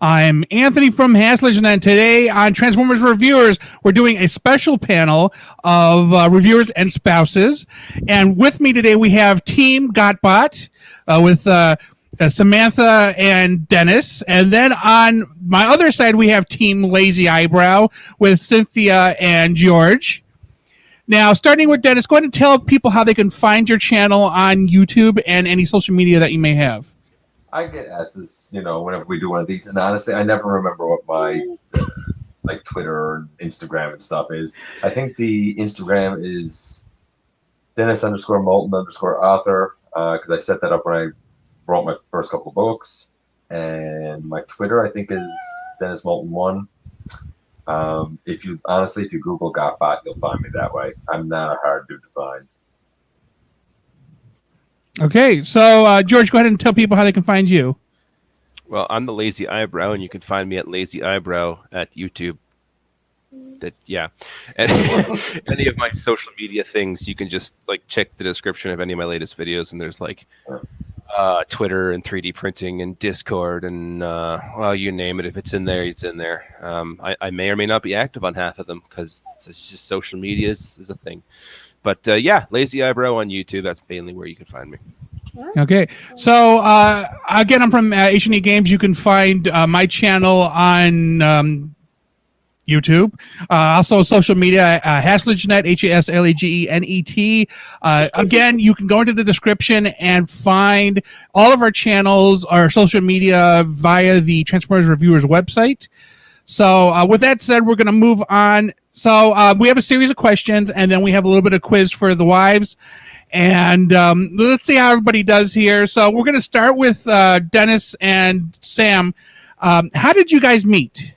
I'm Anthony from Haslage, and today on Transformers Reviewers, we're doing a special panel of reviewers and spouses. And with me today, we have Team GotBot with Samantha and Dennis. And then on my other side, we have Team Lazy Eyebrow with Cynthia and George. Now, starting with Dennis, go ahead and tell people how they can find your channel on YouTube and any social media that you may have. I get asked this, whenever we do one of these, and honestly, I never remember what my Twitter or Instagram and stuff is. I think the Instagram is Dennis_Moulton_author, because I set that up when I wrote my first couple of books, and my Twitter I think is Dennis Moulton 1. If you Google GotBot, you'll find me that way. I'm not a hard dude to find. Okay, so George, go ahead and tell people how they can find you. Well, I'm the Lazy Eyebrow, and you can find me at Lazy Eyebrow at YouTube. And any of my social media things, you can just check the description of any of my latest videos, and there's Twitter and 3D printing and Discord and you name it. If it's in there, it's in there. I may or may not be active on half of them because it's just social media is a thing. But Lazy Eyebrow on YouTube. That's mainly where you can find me. Okay, so again, I'm from H&E Games. You can find my channel on YouTube. Also, social media, HaslageNet, HASLAGENET. Again, you can go into the description and find all of our channels, our social media via the Transformers Reviewers website. So with that said, we're going to move on. So we have a series of questions, and then we have a little bit of quiz for the wives. And let's see how everybody does here. So we're going to start with Dennis and Sam. How did you guys meet?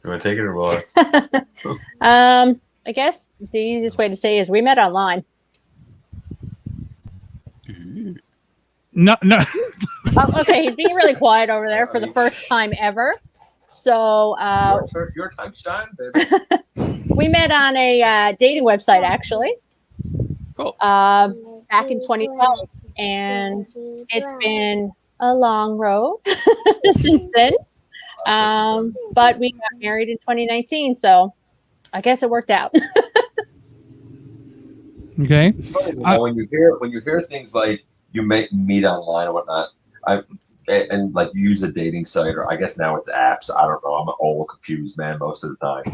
You want to take it or what? I guess the easiest way to say is we met online. No. Okay, he's being really quiet over there for the first time ever. So your time shine, baby. We met on a dating website, actually. Cool. Back in 2012, and it's been a long road since then. But we got married in 2019, so I guess it worked out. Okay. It's funny when you hear things like you meet online or whatnot, and you use a dating site, or I guess now it's apps. I don't know. I'm an old, confused man most of the time.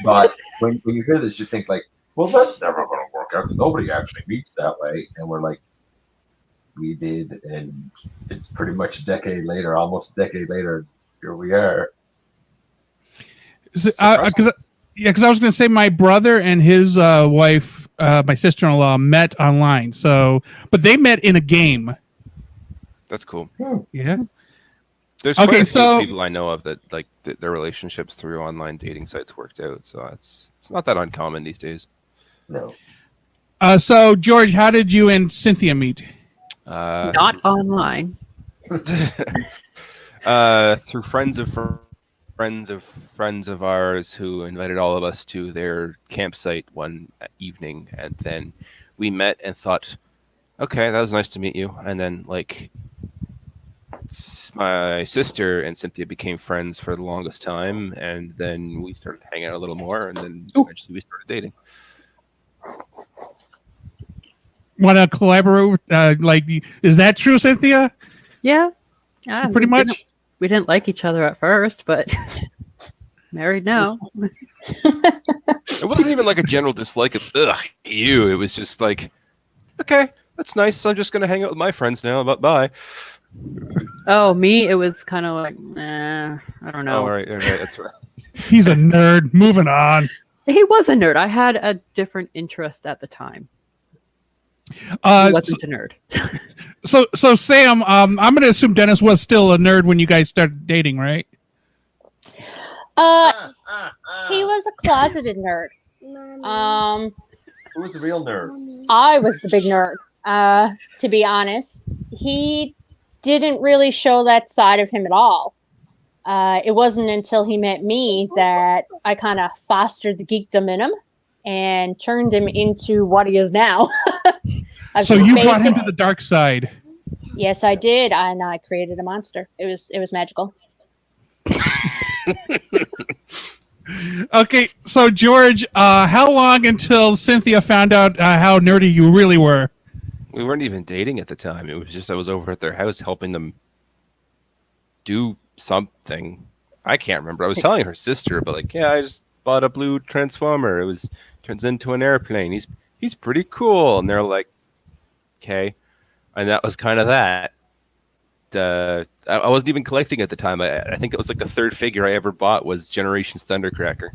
But when you hear this, you think well, that's never going to work out because nobody actually meets that way. And we're like, we did, and it's pretty much a decade later, almost a decade later. Here we are. Because I was going to say my brother and his wife, my sister-in-law, met online. So, but they met in a game. That's cool. Yeah. There's quite a few people I know of that their relationships through online dating sites worked out. So it's not that uncommon these days. No. So George, how did you and Cynthia meet? Not online. Through friends of ours who invited all of us to their campsite one evening, and then we met and thought, okay, that was nice to meet you. And then my sister and Cynthia became friends for the longest time, and then we started hanging out a little more, and then eventually we started dating. Want to collaborate? Is that true, Cynthia? Yeah. Pretty much. We didn't like each other at first, but married now. It wasn't even a general dislike of you. It was just okay, that's nice. I'm just gonna hang out with my friends now. Bye. Oh, me? It was kind of I don't know. Oh, all right, that's right. He's a nerd. Moving on. He was a nerd. I had a different interest at the time. He wasn't a nerd. So Sam, I'm going to assume Dennis was still a nerd when you guys started dating, right? He was a closeted nerd. Who was the real nerd? I was the big nerd. To be honest, he didn't really show that side of him at all. It wasn't until he met me that I kind of fostered the geekdom in him and turned him into what he is now. So you brought him to the dark side. Yes, I did, and I created a monster. It was magical. Okay, so George, how long until Cynthia found out how nerdy you really were? We weren't even dating at the time. It was just I was over at their house helping them do something. I can't remember. I was telling her sister, but like, yeah, I just bought a blue transformer. It was turns into an airplane. He's pretty cool. And they're like, okay. And that was kind of that. I wasn't even collecting at the time. I think it was like the third figure I ever bought was Generations Thundercracker.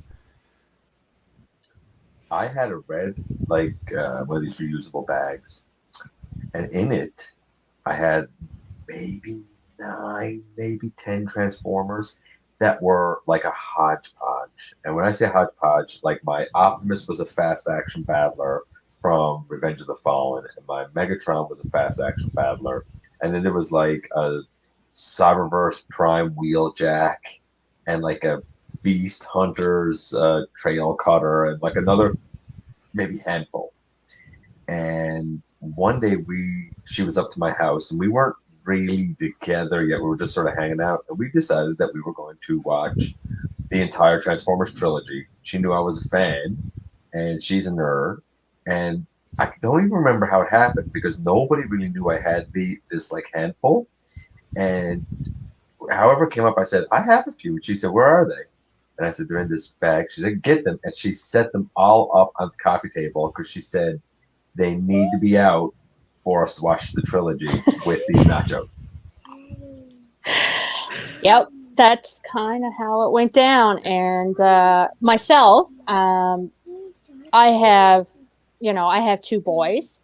I had a red, like one of these reusable bags, and in it, I had maybe 9, maybe 10 Transformers that were like a hodgepodge. And when I say hodgepodge, like my Optimus was a fast action battler from Revenge of the Fallen, and my Megatron was a fast action battler. And then there was like a Cyberverse Prime Wheeljack and like a Beast Hunters trail cutter and like another maybe handful. And one day she was up to my house and we weren't really together yet. We were just sort of hanging out, and we decided that we were going to watch the entire Transformers trilogy. She knew I was a fan, and she's a nerd. And I don't even remember how it happened because nobody really knew I had this like handful. And however it came up, I said, I have a few. And she said, where are they? And I said, they're in this bag. She said, get them. And she set them all up on the coffee table because she said they need to be out for us to watch the trilogy with these nachos. Yep, that's kind of how it went down. And myself, I have 2 boys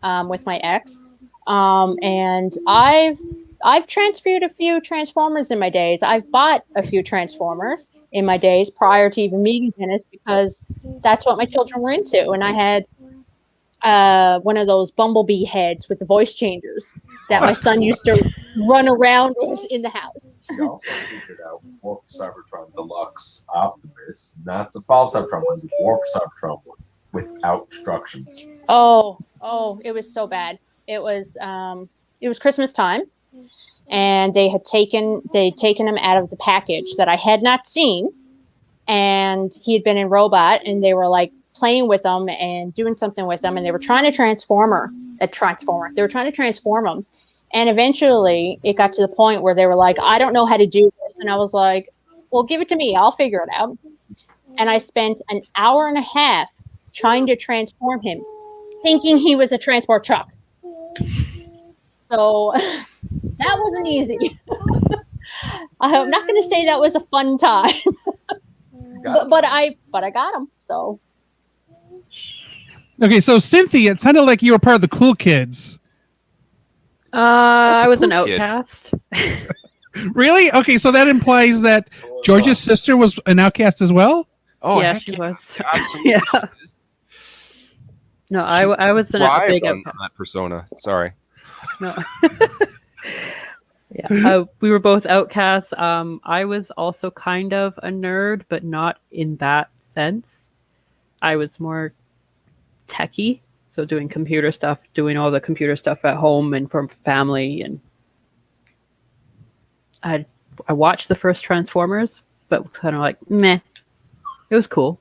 with my ex, and I've transferred a few Transformers in my days. I've bought a few Transformers in my days prior to even meeting Dennis because that's what my children were into, and I had one of those Bumblebee heads with the voice changers that my son used to run around with in the house. She also figured out Warp Cybertron Deluxe Optimus, not the Fall Cybertron one, the Warp Cybertron one, without instructions. Oh, it was so bad. It was Christmas time, and they'd taken him out of the package that I had not seen, and he had been in Robot, and they were like playing with him and doing something with him, and they were trying to transform him. And eventually it got to the point where they were like, I don't know how to do this. And I was like, well, give it to me. I'll figure it out. And I spent an hour and a half trying to transform him, thinking he was a transport truck. So that wasn't easy. I'm not going to say that was a fun time, but I got him. So. Okay, so Cynthia, it sounded like you were part of the cool kids. I was cool an kid. outcast. Really? Okay, so that implies that George's sister was an outcast as well? Oh, yeah, heck she was. Absolutely. Yeah. No, I was a big on outcast. that persona. Sorry. No. Yeah, we were both outcasts. I was also kind of a nerd, but not in that sense. I was more techie, so doing computer stuff, doing all the computer stuff at home and from family. And I watched the first Transformers, but kind of like meh. It was cool.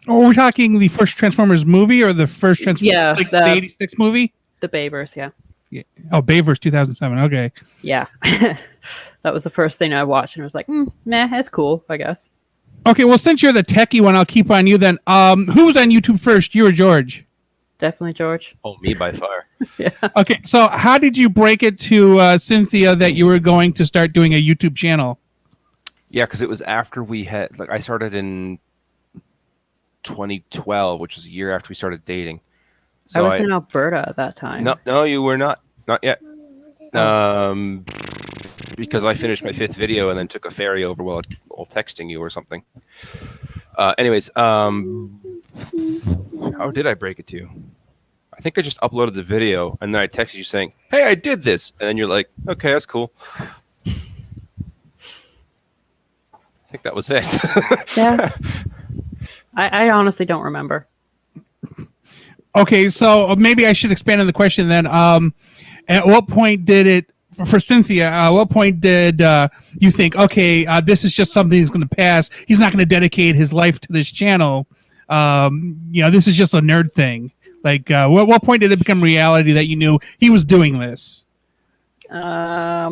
Oh, we're talking the first Transformers movie or the first Transformers, Yeah, like the- the 86 movie? The Bayverse, yeah. Oh, Bayverse 2007. Okay. Yeah. That was the first thing I watched, and I was like, meh, it's cool, I guess. Okay, well, since you're the techie one, I'll keep on you then. Who was on YouTube first, you or George? Definitely George. Oh, me by far. Yeah. Okay, so how did you break it to Cynthia that you were going to start doing a YouTube channel? Yeah, because it was after we had, like, I started in 2012, which was a year after we started dating. So I was in Alberta at that time. No, you were not. Not yet. Because I finished my 5th video and then took a ferry over while texting you or something. Anyways, how did I break it to you? I think I just uploaded the video and then I texted you saying, hey, I did this. And then you're like, okay, that's cool. I think that was it. Yeah. I honestly don't remember. Okay, so maybe I should expand on the question then. At what point did it, for Cynthia, at what point did you think, okay, this is just something that's going to pass? He's not going to dedicate his life to this channel. This is just a nerd thing. Like, what point did it become reality that you knew he was doing this? I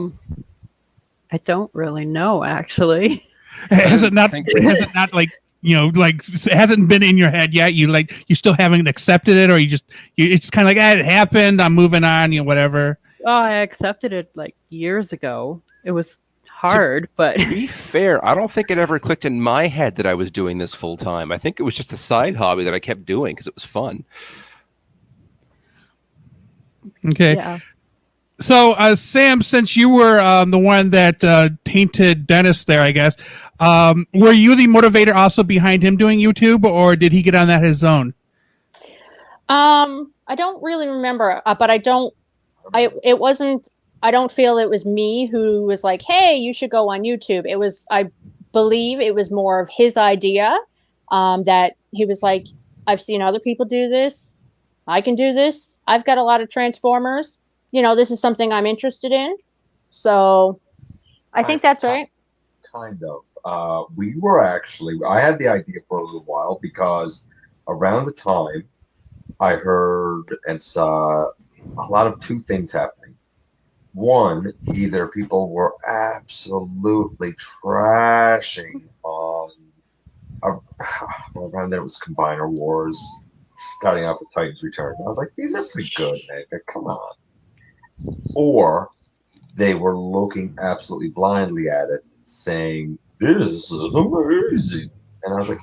don't really know, actually. Has it not like, it hasn't been in your head yet? You still haven't accepted it, or it's kind of like, it happened, I'm moving on, whatever. Oh, I accepted it like years ago. It was hard, but To be fair, I don't think it ever clicked in my head that I was doing this full time. I think it was just a side hobby that I kept doing because it was fun. Okay. yeah. So, Sam, since you were the one that tainted Dennis there, I guess, were you the motivator also behind him doing YouTube, or did he get on that his own? I don't really remember, but I don't feel it was me who was like, hey, you should go on YouTube. I believe it was more of his idea, that he was like, I've seen other people do this. I can do this. I've got a lot of Transformers. This is something I'm interested in. So I think that's right. Kind of. I had the idea for a little while because around the time I heard and saw a lot of two things happening. One, either people were absolutely trashing on around there, it was Combiner Wars, starting off with Titans Return. I was like, these are pretty good, man. Come on. Or they were looking absolutely blindly at it, saying, this is amazing. And I was like,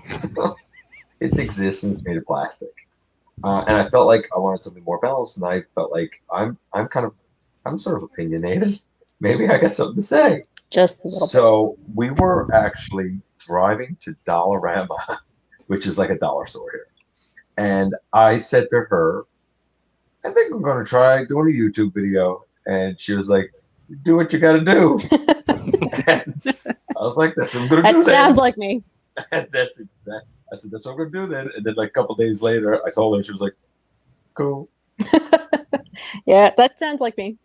its existence made of plastic. And I felt like I wanted something more balanced, and I felt like I'm sort of opinionated. Maybe I got something to say. Just a little So we were actually driving to Dollarama, which is like a dollar store here. And I said to her, I think I'm going to try doing a YouTube video. And she was like, do what you got to do. And I was like, that's what I'm going to do. That sounds like me. And that's exactly. I said, that's what I'm going to do then. And then like a couple days later, I told her, she was like, cool. Yeah, that sounds like me.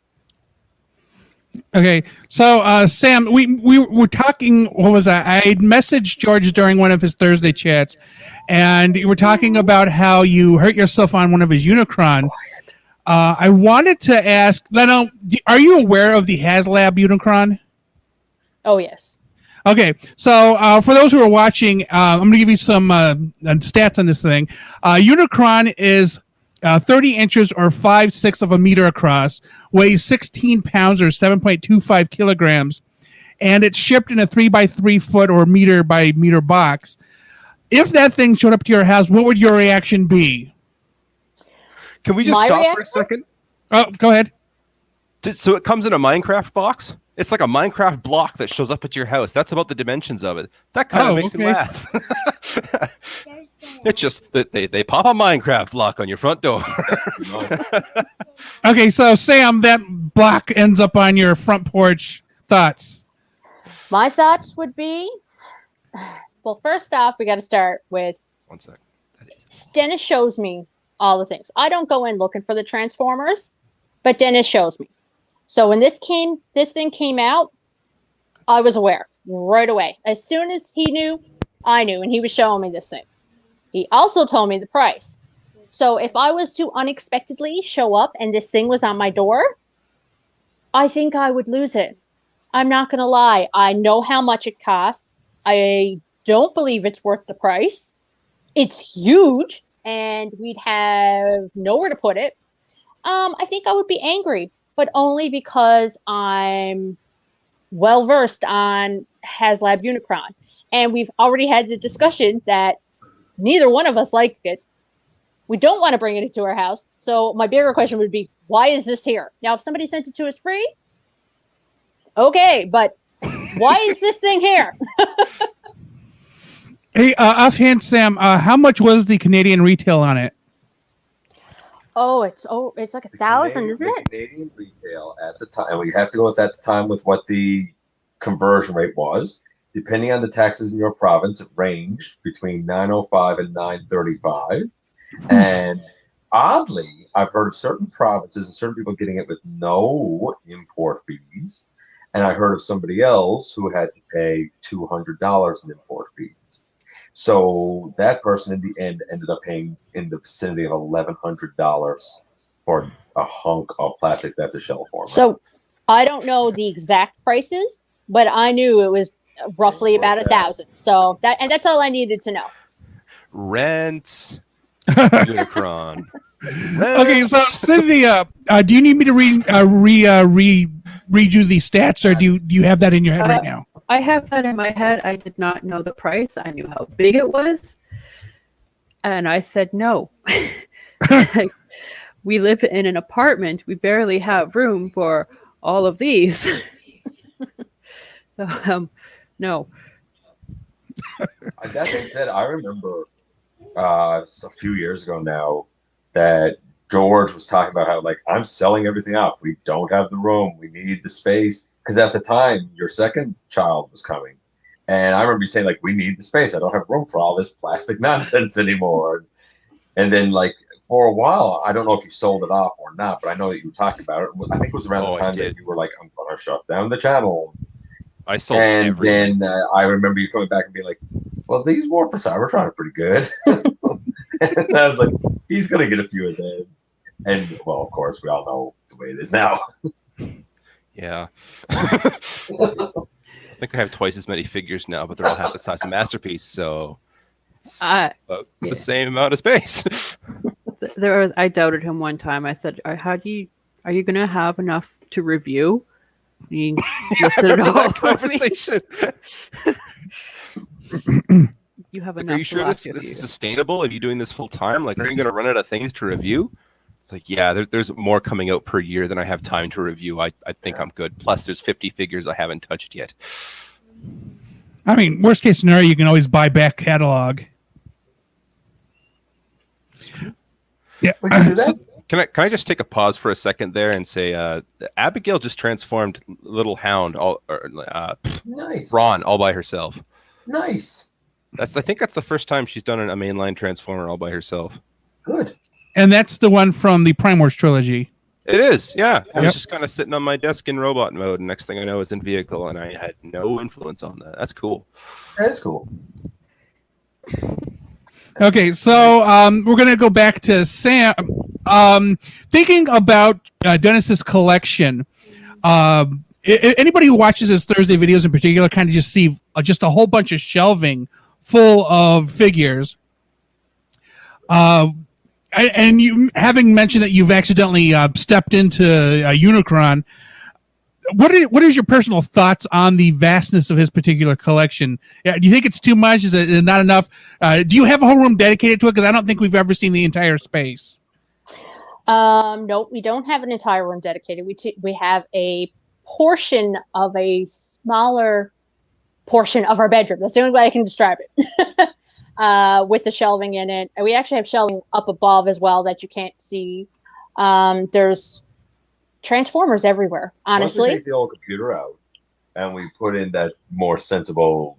Okay, so Sam, we were talking. What was that? I messaged George during one of his Thursday chats, and you were talking about how you hurt yourself on one of his Unicron. I wanted to ask, Leno, are you aware of the HasLab Unicron? Oh, yes. Okay, so for those who are watching, I'm going to give you some stats on this thing. Unicron is 30 inches or 5/6 of a meter across, weighs 16 pounds or 7.25 kilograms, and it's shipped in a 3x3 foot or meter by meter box. If that thing showed up to your house, what would your reaction be? Can we just stop for a second? Oh, go ahead. So it comes in a Minecraft box? It's like a Minecraft block that shows up at your house. That's about the dimensions of it. That kind of makes me laugh. It's just that they pop a Minecraft block on your front door. Okay, so Sam, that block ends up on your front porch. Thoughts? My thoughts would be, well, first off, we got to start with 1 sec. Dennis shows me all the things. I don't go in looking for the Transformers, but Dennis shows me. So when this thing came out, I was aware right away. As soon as he knew, I knew, and he was showing me this thing. He also told me the price. So if I was to unexpectedly show up and this thing was on my door, I think I would lose it. I'm not going to lie. I know how much it costs. I don't believe it's worth the price. It's huge, and we'd have nowhere to put it. I think I would be angry, but only because I'm well-versed on HasLab Unicron. And we've already had the discussion that neither one of us like it. We don't want to bring it into our house. So my bigger question would be, why is this here? Now, if somebody sent it to us free, okay, but why is this thing here? Hey, offhand, Sam, how much was the Canadian retail on it? It's like 1,000, isn't it? The Canadian retail at the time, and we have to go with at the time with what the conversion rate was. Depending on the taxes in your province, it ranged between $905 and $935. And oddly, I've heard of certain provinces and certain people getting it with no import fees, and I heard of somebody else who had to pay $200 in import fees. So that person in the end ended up paying in the vicinity of $1,100 for a hunk of plastic that's a shell form. So I don't know the exact prices, but I knew it was roughly about 1,000. So that's all I needed to know. Rent. Unicron. Rent. Okay, so Cynthia, do you need me to read you the stats, or do you have that in your head right now? I have that in my head. I did not know the price. I knew how big it was. And I said no. We live in an apartment. We barely have room for all of these. So, no. That being said, I remember a few years ago now that George was talking about how, like, I'm selling everything out. We don't have the room. We need the space. Because at the time, your second child was coming. And I remember you saying, like, we need the space. I don't have room for all this plastic nonsense anymore. And then, like, for a while, I don't know if you sold it off or not, but I know that you talked about it. I think it was around the time that you were like, I'm going to shut down the channel. I sold and everything. then I remember you coming back and being like, well, these more for Cybertron are pretty good. And I was like, he's going to get a few of them. And, well, of course, we all know the way it is now. Yeah. I think I have twice as many figures now, but they're all half the size of Masterpiece, so it's about the same amount of space. I doubted him one time. I said, are you going to have enough to review? He listed it all that for me. conversation. You have It's enough. like, are you sure this is sustainable? Are you doing this full time? Like, are you going to run out of things to review? It's like, yeah, there's more coming out per year than I have time to review. I think I'm good. Plus, there's 50 figures I haven't touched yet. I mean, worst case scenario, you can always buy back catalog. Yeah. We can do that. Can I just take a pause for a second there and say, Abigail just transformed Little Hound, Nice. Ron, all by herself. Nice. I think that's the first time she's done a mainline transformer all by herself. Good. And that's the one from the Prime Wars trilogy. It is, yeah. I Yep. was just kind of sitting on my desk in robot mode, and next thing I know, it's in vehicle, and I had no influence on that. That's cool. That's cool. Okay, so we're going to go back to Sam. Thinking about Dennis's collection, anybody who watches his Thursday videos in particular kind of just see just a whole bunch of shelving full of figures. And you, having mentioned that you've accidentally stepped into Unicron, what is your personal thoughts on the vastness of his particular collection? Do you think it's too much? Is it not enough? Do you have a whole room dedicated to it? Because I don't think we've ever seen the entire space. No, we don't have an entire room dedicated. We have a portion of a smaller portion of our bedroom. That's the only way I can describe it. With the shelving in it. And we actually have shelving up above as well that you can't see. There's Transformers everywhere, honestly. Once we take the old computer out and we put in that more sensible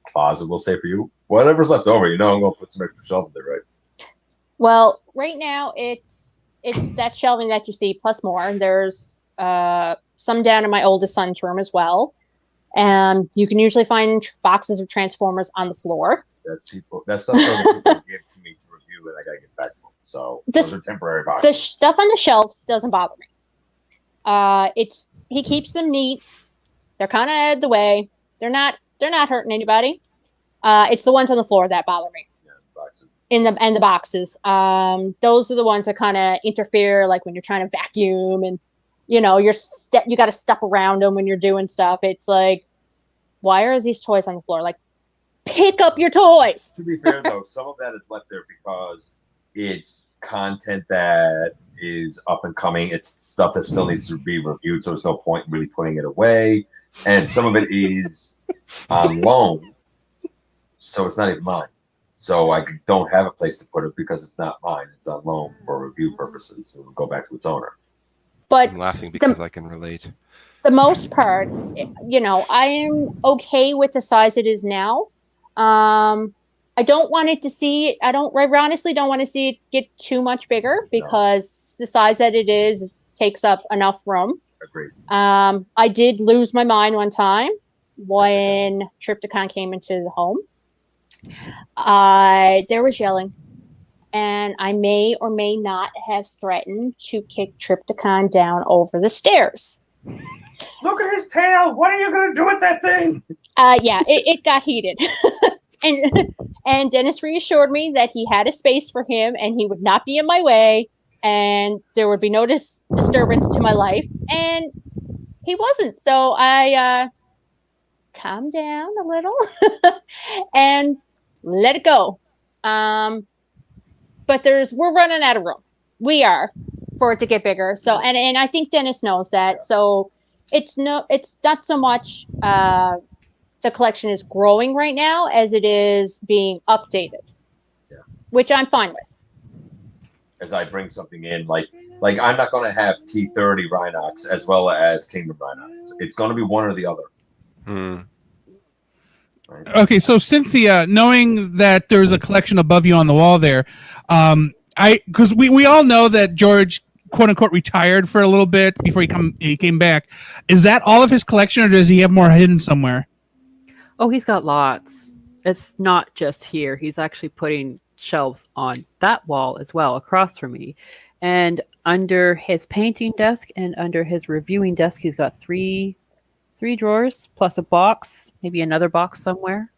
closet, we'll say for you, whatever's left over, I'm going to put some extra shelving there, right? Well, right now it's that shelving that you see plus more. There's some down in my oldest son's room as well. And you can usually find boxes of Transformers on the floor. That's stuff that people give to me to review, and I gotta get back to them. So those are temporary boxes. The stuff on the shelves doesn't bother me. He keeps them neat. They're kind of out of the way. They're not hurting anybody. It's the ones on the floor that bother me. Yeah, boxes. And the boxes. Those are the ones that kind of interfere, like when you're trying to vacuum and you got to step around them when you're doing stuff. It's like, why are these toys on the floor? Like, pick up your toys. To be fair, though, some of that is left there because it's content that is up and coming. It's stuff that still needs to be reviewed, so there's no point in really putting it away. And some of it is on loan, so it's not even mine. So I don't have a place to put it because it's not mine. It's on loan for review purposes. It will go back to its owner. But I'm laughing because I can relate. The most part, I am okay with the size it is now. I don't want it to see. I honestly don't want to see it get too much bigger because the size that it is takes up enough room. Agreed. I did lose my mind one time when Triptychon came into the home. There was yelling, and I may or may not have threatened to kick Triptychon down over the stairs. Look at his tail. What are you going to do with that thing? Yeah, it got heated. and Dennis reassured me that he had a space for him and he would not be in my way and there would be no disturbance to my life. And he wasn't. So I calmed down a little and let it go. But we're running out of room. We are for it to get bigger. So and I think Dennis knows that. So it's not so much the collection is growing right now as it is being updated, which I'm fine with. As I bring something in, like I'm not going to have T30 Rhinox as well as Kingdom Rhinox. It's going to be one or the other. Right? Okay, so Cynthia, knowing that there's a collection above you on the wall there, because we all know that George, quote unquote, retired for a little bit before he came back. Is that all of his collection, or does he have more hidden somewhere? Oh, he's got lots. It's not just here. He's actually putting shelves on that wall as well, across from me. And under his painting desk and under his reviewing desk, he's got three drawers plus a box, maybe another box somewhere.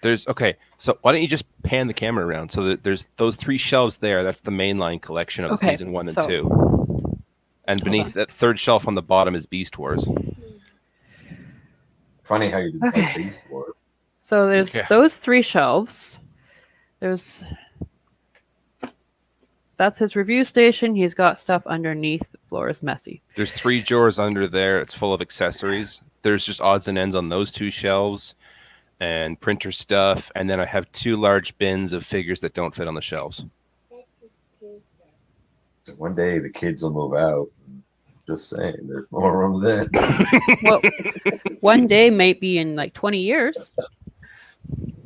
So why don't you just pan the camera around so that there's those 3 shelves there? That's the mainline collection of the season 1 and 2. And beneath that third shelf on the bottom is Beast Wars. Funny how you did that Beast Wars. So there's those 3 shelves. That's his review station. He's got stuff underneath. The floor is messy. There's 3 drawers under there. It's full of accessories. There's just odds and ends on those 2 shelves and printer stuff. And then I have 2 large bins of figures that don't fit on the shelves. One day the kids will move out. Just saying, there's more room then. Well, one day might be in like 20 years.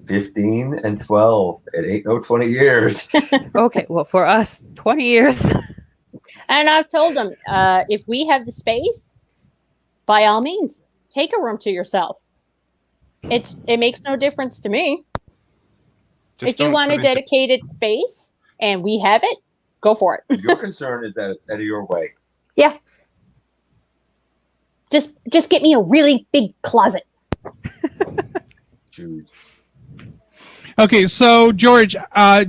15 and 12. It ain't no 20 years. Okay, well, for us, 20 years. And I've told them, if we have the space, by all means, take a room to yourself. It makes no difference to me. If you want a dedicated space and we have it, go for it. Your concern is that it's out of your way. Yeah. Just get me a really big closet. Choose. Okay, so George,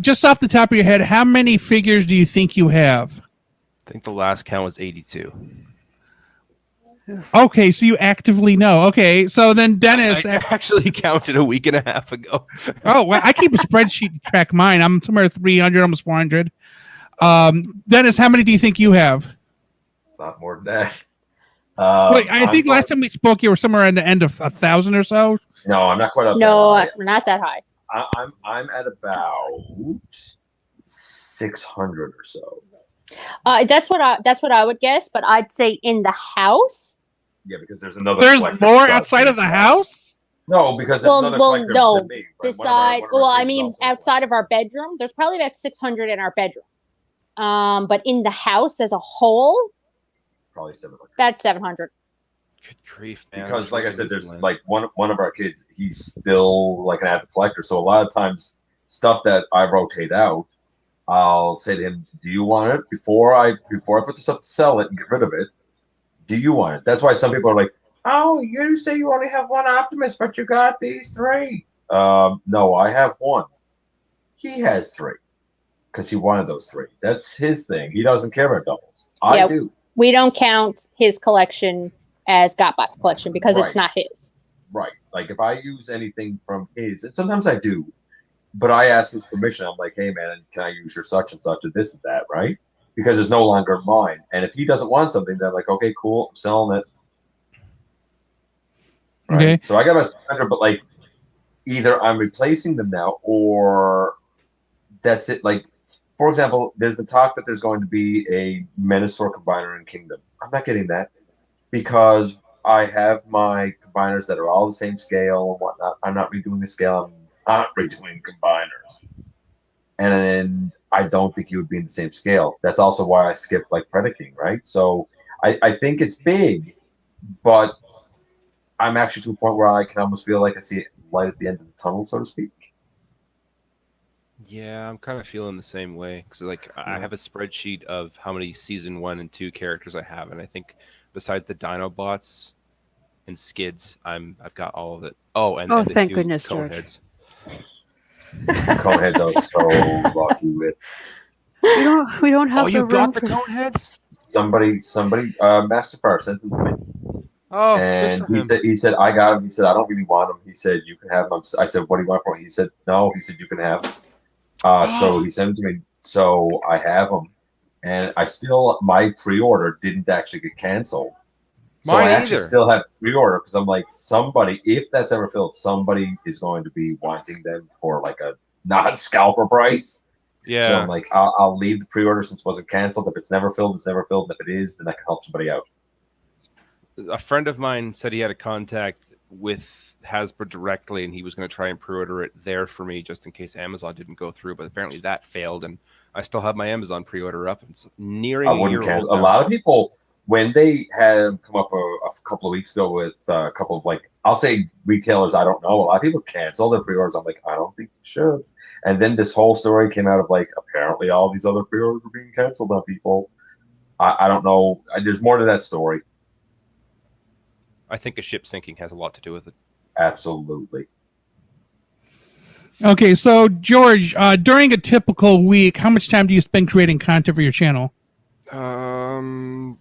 just off the top of your head, how many figures do you think you have? I think the last count was 82. Okay, so you actively know. Okay, so then Dennis... I actually counted a week and a half ago. Oh, well, I keep a spreadsheet to track mine. I'm somewhere 300, almost 400. Dennis, how many do you think you have? Not more than that. Wait, I think last time we spoke, you were somewhere in the end of 1,000 or so. No, I'm not quite up No, that high. we're not that high. I'm at about 600 or so. That's what I would guess, but I'd say in the house. Yeah, because there's another. There's more outside of the house? No, because there's another collector than me. Right? Besides, I mean, outside of our bedroom, there's probably about 600 in our bedroom. But in the house as a whole, probably 700. That's 700. Good grief, man. Because, like I said, there's like one of our kids. He's still like an avid collector, so a lot of times stuff that I rotate out, I'll say to him, "Do you want it before I put this up to sell it and get rid of it? Do you want it?" That's why some people are like, "Oh, you say you only have one Optimus, but you got these 3." No, I have one. He has 3 because he wanted those 3. That's his thing. He doesn't care about doubles. I do. We don't count his collection as GotBot's collection because it's not his. Right. Like if I use anything from his, and sometimes I do, but I ask his permission. I'm like, "Hey man, can I use your such and such and this and that?" Right? Because it's no longer mine. And if he doesn't want something, then like, okay, cool, I'm selling it. Right? Okay. So I got about 600, but like either I'm replacing them now or that's it. Like, for example, there's the talk that there's going to be a Menasor combiner in Kingdom. I'm not getting that because I have my combiners that are all the same scale and whatnot. I'm not redoing the scale. I'm aren't between combiners. And I don't think he would be in the same scale. That's also why I skipped like Predaking, right? So I think it's big, but I'm actually to a point where I can almost feel like I see light at the end of the tunnel, so to speak. Yeah, I'm kind of feeling the same way because like I have a spreadsheet of how many season 1 and 2 characters I have, and I think besides the Dinobots and Skids, I've got all of it. Oh, and the thank 2 goodness, George. Coneheads. Coneheads are so lucky with We don't have Oh, you the room got the for Coneheads? somebody Master Fire sent them to me. Oh, good And for him. he said, I got him. He said, I don't really want him. He said, you can have him. I said, what do you want for him? He said, no. He said, you can have him. So he sent him to me. So I have him. And my pre-order didn't actually get canceled. So Mine I actually either. still have pre-order because I'm like, somebody, if that's ever filled, somebody is going to be wanting them for like a non-scalper price. Yeah. So I'm like, I'll leave the pre-order since it wasn't canceled. If it's never filled, it's never filled. And if it is, then I can help somebody out. A friend of mine said he had a contact with Hasbro directly, and he was going to try and pre-order it there for me just in case Amazon didn't go through. But apparently that failed, and I still have my Amazon pre-order up. It's nearing I a wouldn't year cancel. old A now. lot of people, when they had come up a couple of weeks ago with a couple of like, I'll say retailers, I don't know. A lot of people cancel their pre-orders. I'm like, I don't think you should. And then this whole story came out of like, apparently all these other pre-orders were being canceled on people. I don't know. There's more to that story. I think a ship sinking has a lot to do with it. Absolutely. Okay, so George, during a typical week, how much time do you spend creating content for your channel? 10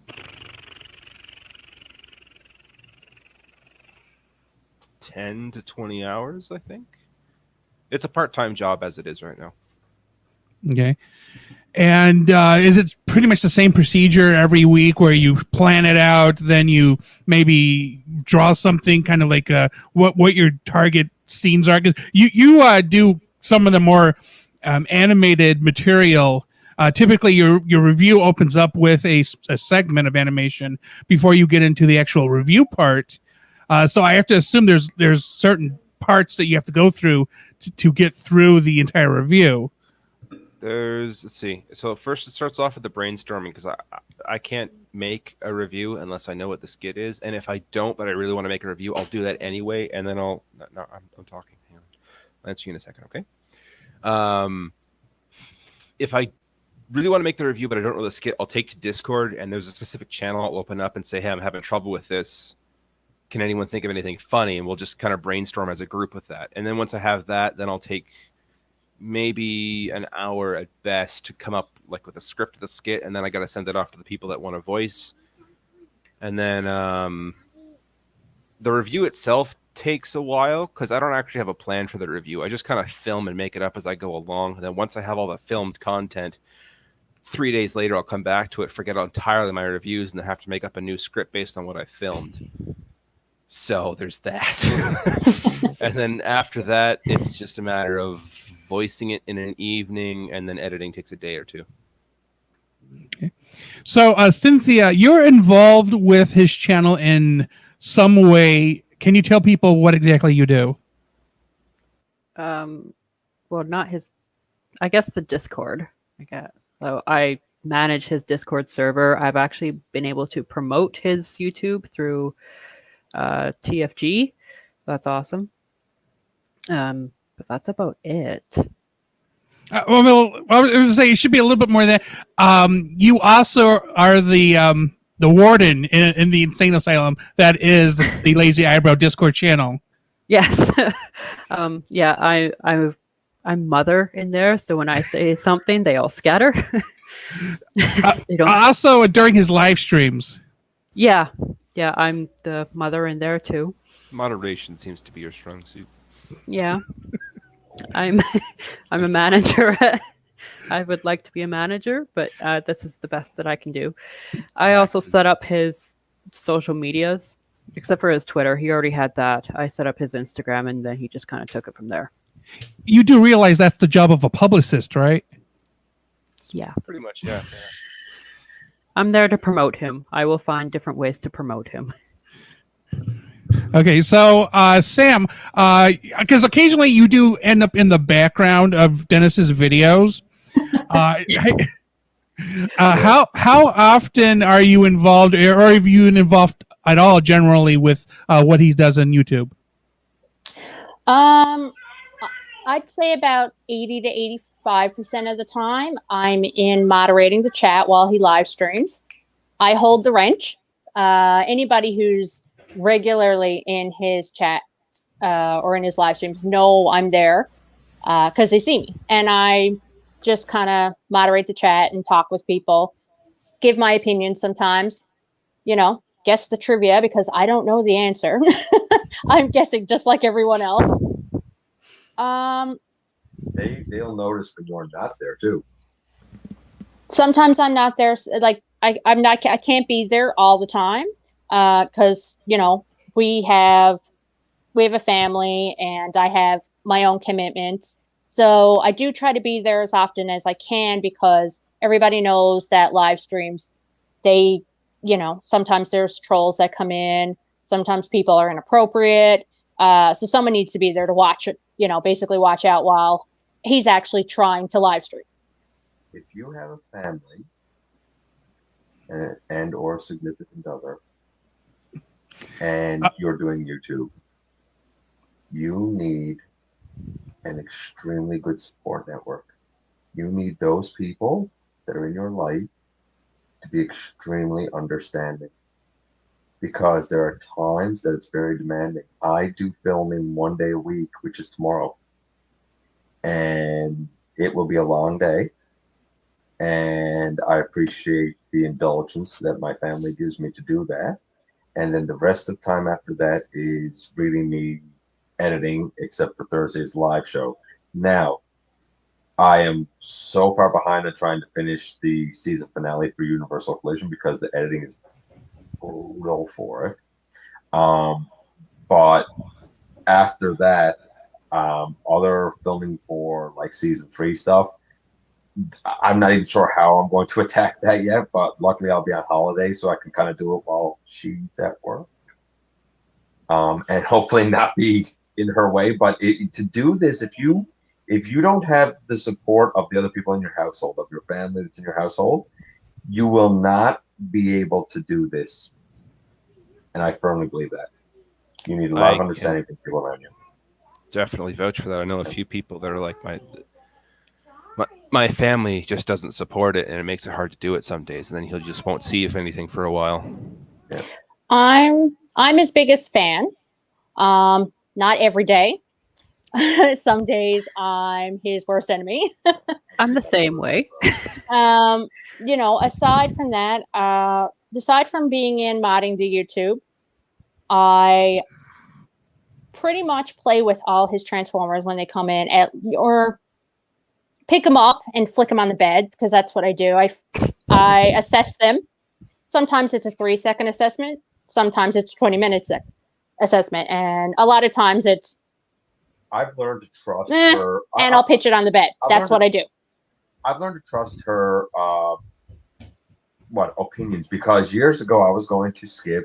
to 20 hours, I think. It's a part-time job as it is right now. Okay. And is it pretty much the same procedure every week where you plan it out, then you maybe draw something kind of like what your target scenes are? Because you do some of the more animated material. Typically, your review opens up with a segment of animation before you get into the actual review part. So I have to assume there's certain parts that you have to go through to get through the entire review. Let's see. So first it starts off with the brainstorming because I can't make a review unless I know what the skit is, and if I don't, but I really want to make a review, I'll do that anyway, and then I'm talking. Hang on. I'll answer you in a second, okay? If I really want to make the review, but I don't know the skit, I'll take to Discord, and there's a specific channel I'll open up and say, hey, I'm having trouble with this. Can anyone think of anything funny? And we'll just kind of brainstorm as a group with that. And then once I have that, then I'll take maybe an hour at best to come up like with a script of the skit, and then I got to send it off to the people that want a voice. And then the review itself takes a while because I don't actually have a plan for the review. I just kind of film and make it up as I go along. And then once I have all the filmed content, 3 days later I'll come back to it, forget entirely my reviews, and then have to make up a new script based on what I filmed. So there's that. And then after that, it's just a matter of voicing it in an evening, and then editing takes a day or two. Okay. So, Cynthia, you're involved with his channel in some way. Can you tell people what exactly you do? well, not his, I guess the Discord, I guess. So I manage his Discord server. I've actually been able to promote his YouTube through TFG. That's awesome. But that's about it. Well, I was going to say it should be a little bit more than that. You also are the warden in the insane asylum that is the Lazy Eyebrow Discord channel. Yes. Yeah, I'm mother in there, so when I say something, they all scatter. They don't. Also, during his live streams. Yeah, I'm the mother in there too. Moderation seems to be your strong suit. Yeah, I'm a manager. I would like to be a manager, but this is the best that I can do. I also set up his social medias, except for his Twitter. He already had that. I set up his Instagram, and then he just kind of took it from there. You do realize that's the job of a publicist, right? Yeah. Pretty much, yeah. I'm there to promote him. I will find different ways to promote him. Okay, so Sam, because occasionally you do end up in the background of Dennis's videos. How often are you involved, or are you involved at all, generally, with what he does on YouTube? Um, I'd say about 80 to 85% of the time, I'm in moderating the chat while he live streams. I hold the wrench. Anybody who's regularly in his chat or in his live streams know I'm there because they see me. And I just kind of moderate the chat and talk with people, give my opinion sometimes, guess the trivia because I don't know the answer. I'm guessing just like everyone else. They'll notice when you're not there too. Sometimes I'm not there. Like I can't be there all the time because we have a family and I have my own commitments. So I do try to be there as often as I can because everybody knows that live streams, they, sometimes there's trolls that come in. Sometimes people are inappropriate. So someone needs to be there to watch it, basically watch out while he's actually trying to live stream. If you have a family and or a significant other and you're doing YouTube, you need an extremely good support network. You need those people that are in your life to be extremely understanding because there are times that it's very demanding. I do filming 1 day a week, which is tomorrow, and it will be a long day. And I appreciate the indulgence that my family gives me to do that. And then the rest of the time after that is really me editing, except for Thursday's live show. Now, I am so far behind on trying to finish the season finale for Universal Collision because the editing is brutal for it. But after that, other filming for like season 3 stuff, I'm not even sure how I'm going to attack that yet, but luckily I'll be on holiday, so I can kind of do it while she's at work. And hopefully not be in her way. But to do this, if you don't have the support of the other people in your household, of your family that's in your household, you will not be able to do this. And I firmly believe that. You need a lot of understanding from people around you. Definitely vouch for that. I know a few people that are like my family just doesn't support it, and it makes it hard to do it some days. And then he just won't see if anything for a while. Yeah. I'm his biggest fan. Not every day. Some days I'm his worst enemy. I'm the same way. Aside from that, aside from being in modding the YouTube, I pretty much play with all his Transformers when they come in or pick them up and flick them on the bed because that's what I do. I assess them. Sometimes it's a 3-second assessment. Sometimes it's 20-minute assessment. And a lot of times it's I've learned to trust her. And I'll pitch it on the bed. That's what I do. I've learned to trust her opinions because years ago I was going to skip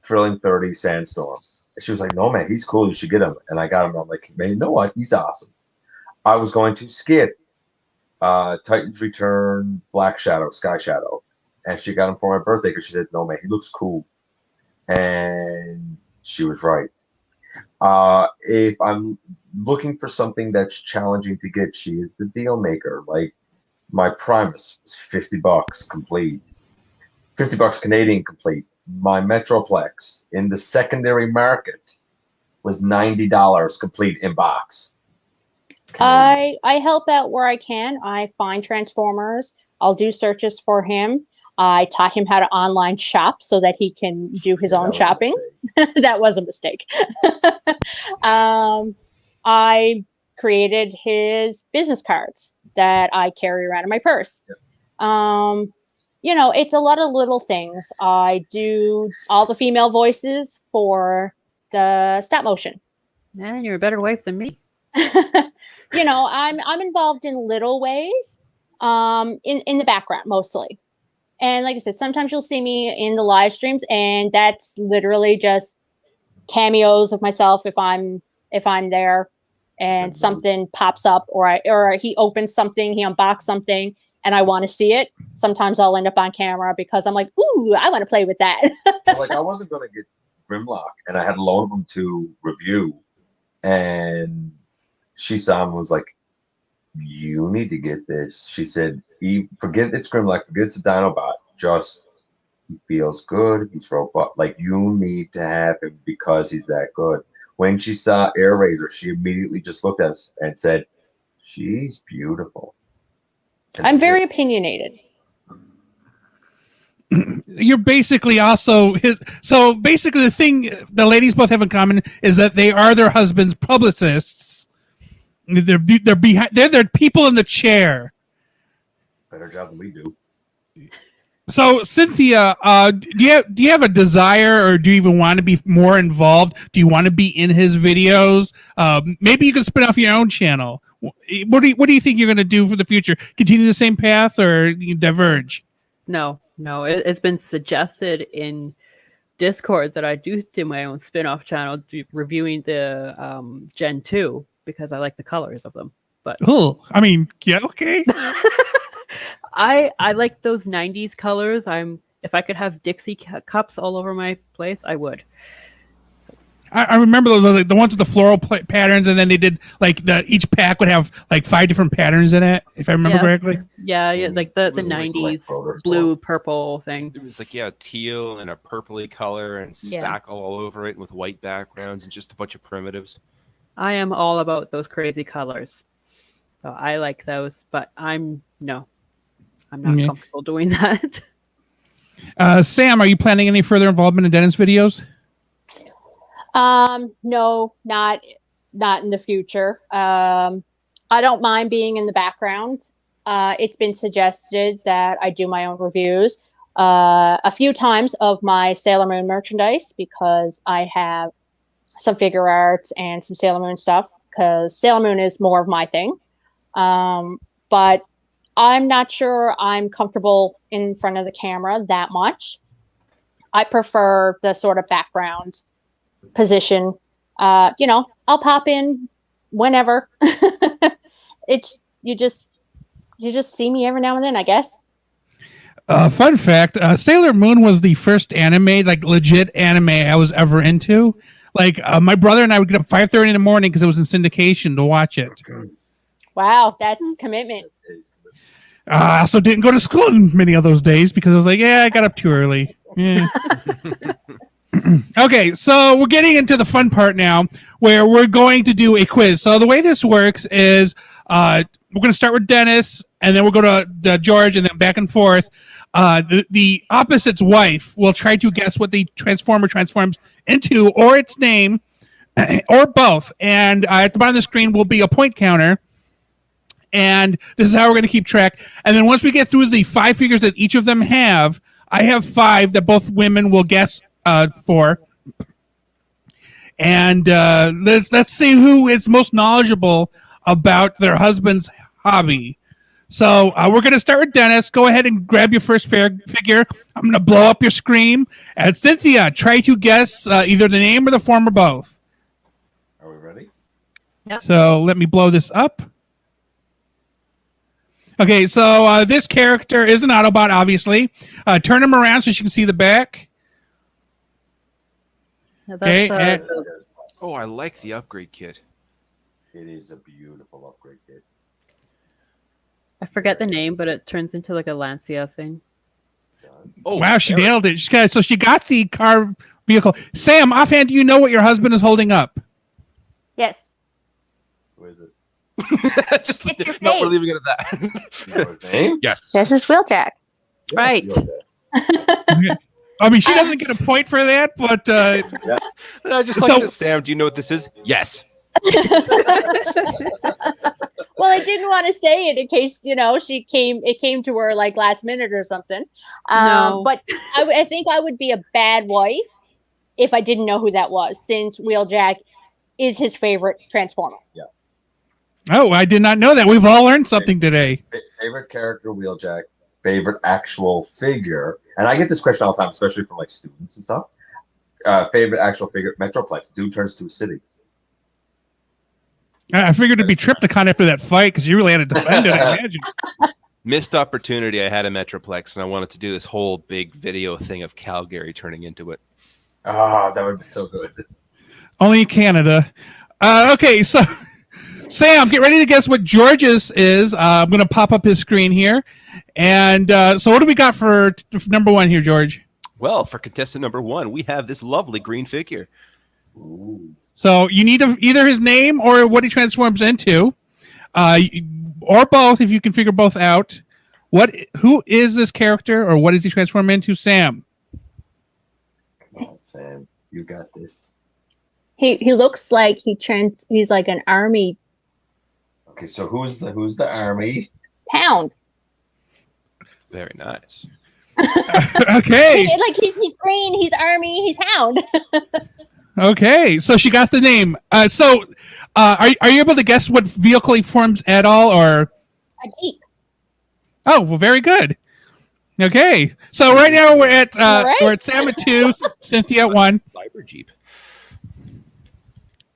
Thrilling 30 Sandstorm. And she was like, no, man, he's cool. You should get him. And I got him. I'm like, man, you know what? He's awesome. I was going to skip Titans Return, Black Shadow, Sky Shadow. And she got him for my birthday because she said, no, man, he looks cool. And she was right. If I'm looking for something that's challenging to get, she is the deal maker. Like my Primus was $50 complete, $50 Canadian complete. My Metroplex in the secondary market was $90 complete in box. I help out where I can. I find Transformers. I'll do searches for him. I taught him how to online shop so that he can do his own shopping. That was a mistake. I created his business cards that I carry around in my purse. Yeah. It's a lot of little things. I do all the female voices for the stop motion. Man, you're a better wife than me. I'm involved in little ways, in the background mostly. And like I said, sometimes you'll see me in the live streams, and that's literally just cameos of myself if I'm there and something pops up, or he opens something, he unboxed something, and I want to see it. Sometimes I'll end up on camera because I'm like, ooh, I want to play with that. Like, I wasn't going to get Grimlock, and I had a load of them to review, and she saw him and was like, you need to get this. She said, forget it's Grimlock, forget it's a Dinobot, just he feels good, he's robot, like you need to have him because he's that good. When she saw Air Razor, she immediately just looked at us and said, she's beautiful. And I'm very opinionated. You're basically also his. So basically, the thing the ladies both have in common is that they are their husband's publicists. They're behind. They're people in the chair. better job than we do. So Cynthia, do you have a desire, or do you even want to be more involved? Do you want to be in his videos? Maybe you can spin off your own channel. What do you think you're going to do for the future? Continue the same path, or you diverge? No. It's been suggested in Discord that I do my own spin-off channel reviewing the Gen 2 because I like the colors of them. But Oh, I mean, yeah, okay. I like those 90s colors. If I could have Dixie cups all over my place, I would. I remember the ones with the floral patterns, and then they did like each pack would have like 5 different patterns in it, if I remember correctly. Yeah, like the Was it like 90s Brothers blue, one? purple thing. It was like, yeah, teal and a purpley color and spackle all over it with white backgrounds and just a bunch of primitives. I am all about those crazy colors. So I like those, but I'm not comfortable doing that. Sam, are you planning any further involvement in Dennis videos? No, not in the future. I don't mind being in the background. It's been suggested that I do my own reviews a few times of my Sailor Moon merchandise because I have some figure arts and some Sailor Moon stuff because Sailor Moon is more of my thing. But I'm not sure I'm comfortable in front of the camera that much. I prefer the sort of background position. I'll pop in whenever. It's you just see me every now and then, I guess. Fun fact, Sailor Moon was the first anime, like legit anime I was ever into. Like my brother and I would get up 5:30 in the morning because it was in syndication to watch it. Wow, that's commitment. I also didn't go to school in many of those days because I was like, I got up too early. Yeah. Okay, so we're getting into the fun part now where we're going to do a quiz. So the way this works is we're going to start with Dennis, and then we'll go to George, and then back and forth. The opposite's wife will try to guess what the Transformer transforms into, or its name, or both. And at the bottom of the screen will be a point counter. And this is how we're going to keep track. And then once we get through the 5 figures that each of them have, I have 5 that both women will guess for. And let's see who is most knowledgeable about their husband's hobby. So we're going to start with Dennis. Go ahead and grab your first figure. I'm going to blow up your screen. And Cynthia, try to guess either the name or the form or both. Are we ready? Yep. So let me blow this up. Okay, so this character is an Autobot, obviously. Turn him around so you can see the back. Okay. Oh, I like the upgrade kit. It is a beautiful upgrade kit. I forget the name, but it turns into like a Lancia thing. Oh, Wow, she nailed it. So she got the car vehicle. Sam, offhand, do you know what your husband is holding up? Yes. Who is it? Just It's your no, face. we're leaving it at that. You know his name? Yes. This is Wheeljack. Right. you know that. I mean, she doesn't get a point for that, but I just like this. Sam, do you know what this is? Yes. Well, I didn't want to say it in case it came to her like last minute or something. No. But I think I would be a bad wife if I didn't know who that was, since Wheeljack is his favorite Transformer. oh, I did not know that. We've all learned something today. Favorite character, Wheeljack. Favorite actual figure. And I get this question all the time, especially from like students and stuff. favorite actual figure, Metroplex. Dude turns to a city. I figured it'd be Triptychon after that fight because you really had to defend it, I imagine. Missed opportunity. I had a Metroplex, and I wanted to do this whole big video thing of Calgary turning into it. Oh, that would be so good. Only in Canada. Okay, so Sam, get ready to guess what George's is. I'm going to pop up his screen here. And so what do we got for number one here, George? Well, for contestant number one, we have this lovely green figure. Ooh. So you need either his name or what he transforms into, or both if you can figure both out. Who is this character or what does he transform into, Sam? Come on, Sam. You got this. He looks like he's like an army Okay, so who's the army? pound. Very nice. Okay. Like he's green, he's army, he's hound. Okay, so she got the name. Are you able to guess what vehicle he forms at all, or? A jeep. Oh, well, very good. Okay, so right now we're at Sam at 2, Cynthia at 1. Cyber Jeep.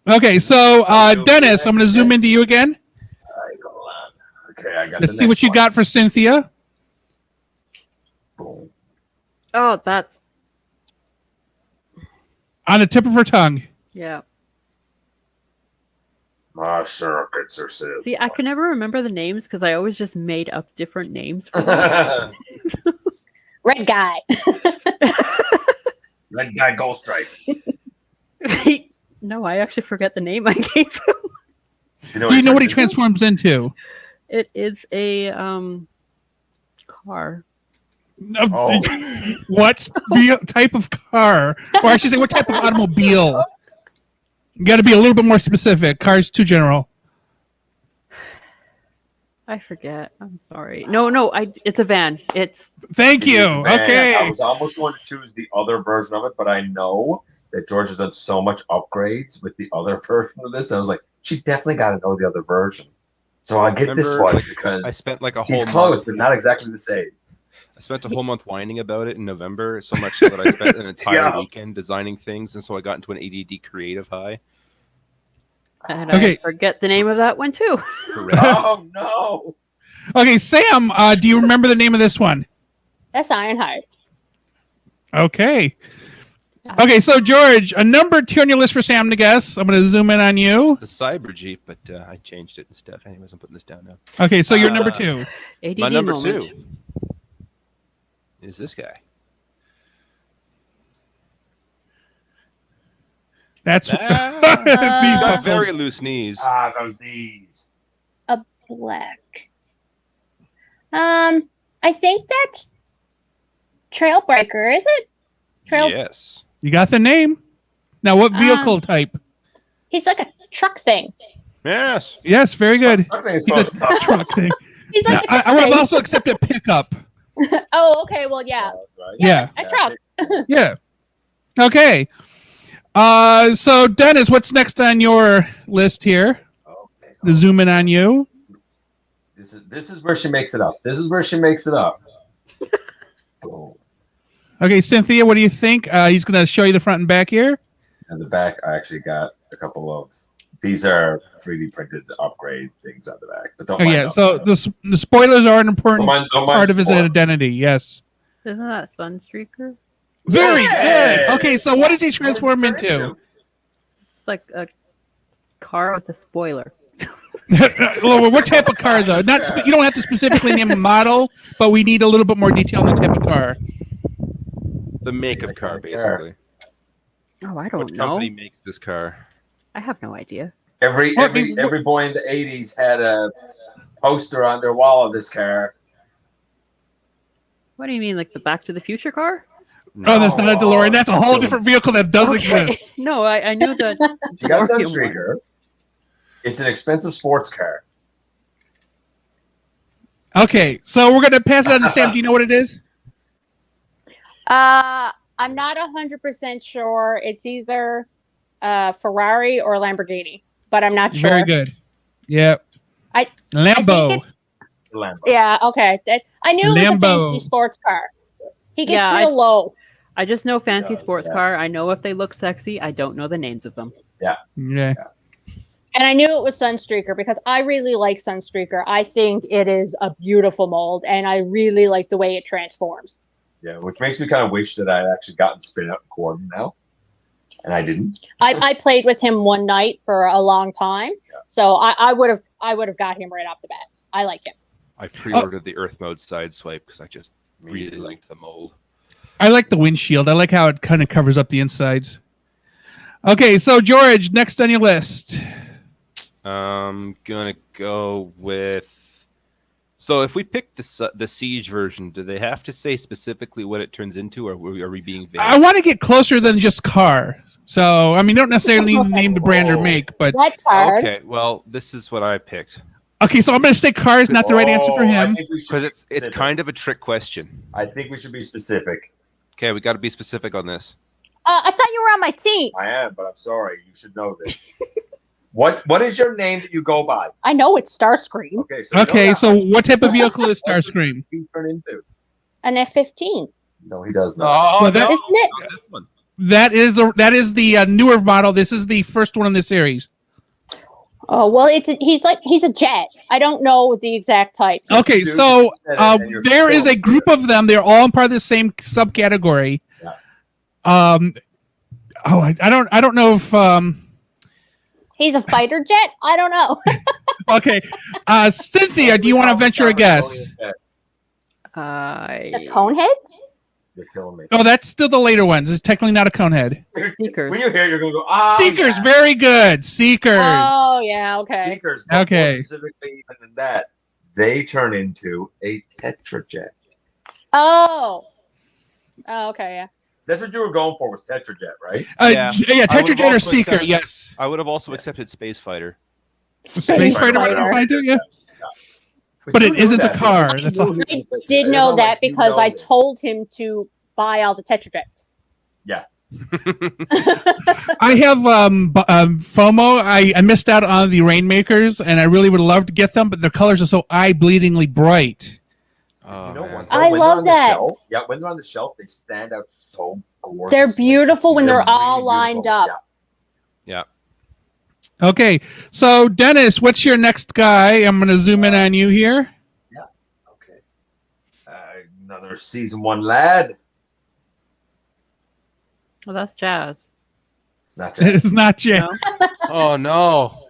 Okay, so Dennis, I'm going to zoom into you again. All right, hold on. Okay, I got. Let's see what you got for Cynthia. Boom. Oh, that's On the tip of her tongue. yeah. My circuits are sealed. See, I can never remember the names because I always just made up different names for them. Red guy. Red guy, gold stripe. No, I actually forget the name I gave him. Do you know what he transforms into? It is a car. Oh. What type of car? Or I should say, what type of automobile? You got to be a little bit more specific. Car's too general. I forget. I'm sorry. No, it's a van. Thank you. Man, Okay. I was almost going to choose the other version of it, but I know that George has done so much upgrades with the other version of this. And I was like, she definitely got to know the other version. So I'll get this Remember, one like, because I spent like a whole he's close, month. but not exactly the same. I spent a whole month whining about it in November, so much so that I spent an entire Yeah. weekend designing things, and so I got into an ADD creative high. and Okay. I forget the name of that one too. Correct. Oh no! Okay, Sam, do you remember the name of this one? That's Ironheart. Okay. Okay, so George, a number 2 on your list for Sam to guess. I'm going to zoom in on you. The Cyber Jeep, but I changed it and stuff. Anyways, I'm putting this down now. Okay, so you're number 2. ADD My number moment. 2 is this guy. That's Ah, his knees he's got buckled. very loose knees. Ah, those knees. A black. I think that's Trailbreaker, is it? Yes. You got the name. Now, what vehicle type? He's like a truck thing. Yes. Yes, very good. I think it's He's a supposed to truck thing. He's Now, like a truck I would have thing. also accepted pickup. Oh, okay. Well, yeah. Right? Yeah. A truck. Yeah. Okay. So Dennis, what's next on your list here? Okay. To zoom in on you. This is where she makes it up. This is where she makes it up. Boom. Okay, Cynthia, what do you think? He's going to show you the front and back here. And the back, I actually got a couple of. These are 3D printed upgrade things on the back, but don't Oh mind yeah. those. So the spoilers are an important Don't mind part of his spoilers. identity. Yes. Isn't that Sunstreaker? Very Yeah. good. Okay, so what does he transform into? It's like a car with a spoiler. Well, what type of car though? Not you don't have to specifically name a model, but we need a little bit more detail on the type of car. The make of car, basically. Oh, I What don't know. company makes this car? I have no idea. Every boy in the 80s had a poster on their wall of this car. What do you mean, like the Back to the Future car? Oh, that's not a DeLorean. That's a whole different vehicle that does exist. No, I knew that. She got a DeLorean Sunstreaker. It's an expensive sports car. Okay, so we're gonna pass it on to Sam. Do you know what it is? I'm not 100% sure. It's either Ferrari or Lamborghini, but I'm not sure. Very good. Yep. I Lambo. think Lambo. Yeah, okay. I knew it was a Lambo. fancy sports car. He gets Yeah, real low. I just know fancy does, sports yeah. car. I know if they look sexy. I don't know the names of them. Yeah. And I knew it was Sunstreaker because I really like Sunstreaker. I think it is a beautiful mold, and I really like the way it transforms. Yeah, which makes me kind of wish that I'd actually gotten spin out and quarter now, and I didn't. I played with him one night for a long time, so I would have got him right off the bat. I like him. I pre-ordered the Earth mode sideswipe because I just really liked the mold. I like the windshield. I like how it kind of covers up the insides. Okay, so George, next on your list. I'm gonna go with. So if we pick the Siege version, do they have to say specifically what it turns into, or are we being vague? I want to get closer than just car. So, I mean, don't necessarily name the brand or make, but That's hard. Okay, well, this is what I picked okay. So I'm going to say car is not the right answer for him. because it's kind of a trick question. I think we should be specific. Okay, we got to be specific on this. I thought you were on my team. I am, but I'm sorry. You should know this. What is your name that you go by? I know it's Starscream, Okay, so Okay, so what type of vehicle is Starscream? he turn into? an F-15, No, he does not. Well, that- isn't it? Not this one. That is the newer model. This is the first one in the series. Oh well, he's a jet. I don't know the exact type. Okay, Dude, so you said it and you're there is still a group of them. They're all part of the same subcategory. Yeah. I don't know if He's a fighter jet. I don't know. okay. Cynthia, do you want to venture a guess? The I Conehead? You're killing me. Oh, that's still the later ones. It's technically not a conehead. Seekers. When you hear it, you're going to go, Seekers, yeah. very good. Seekers. Oh yeah, okay. Seekers. But Okay. more specifically, even than that, they turn into a Tetrajet. Oh. Oh, okay, yeah. That's what you were going for, was Tetrajet, right? Yeah, I would've Tetrajet or also Seeker, accepted- yes. I would have also accepted Space Fighter. Space Fighter would have been fine too, yeah. But you it knew isn't a that. car. You That's knew all. he was I a Tetrajet. did It's know not that like you because know I this. told him to buy all the Tetrajets. Yeah. I have FOMO. I missed out on the Rainmakers, and I really would love to get them, but their colors are so eye-bleedingly bright. Oh, You know man. what? I When they're love on the that. shelf- yeah, when they're on the shelf, they stand out so gorgeous. They're beautiful when they're really all lined beautiful. up. Yeah. Okay, so Dennis, what's your next guy? I'm going to zoom in on you here. Yeah. Okay. Another season 1 lad. Well, that's Jazz. It's not Jack. It's not Jay. Oh no.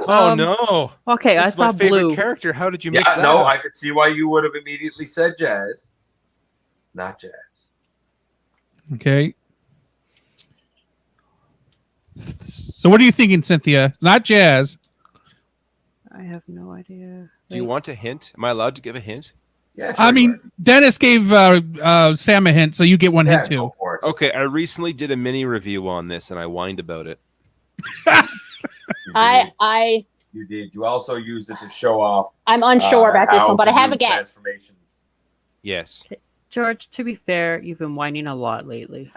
Oh no. Okay, This I is my saw favorite blue. character. How did you miss Yeah, that? no, up? I could see why you would have immediately said Jazz. It's not Jazz. Okay. So what are you thinking, Cynthia? It's not Jazz. I have no idea. Do you Wait. want a hint? Am I allowed to give a hint? Yeah, I sure, mean, Dennis gave Sam a hint, so you get one yeah, hint too. go for it. Okay, I recently did a mini review on this, and I whined about it. I You did. You also used it to show off. I'm unsure about this how one, but I to have do a guess. transformations. Yes. George, to be fair, you've been whining a lot lately.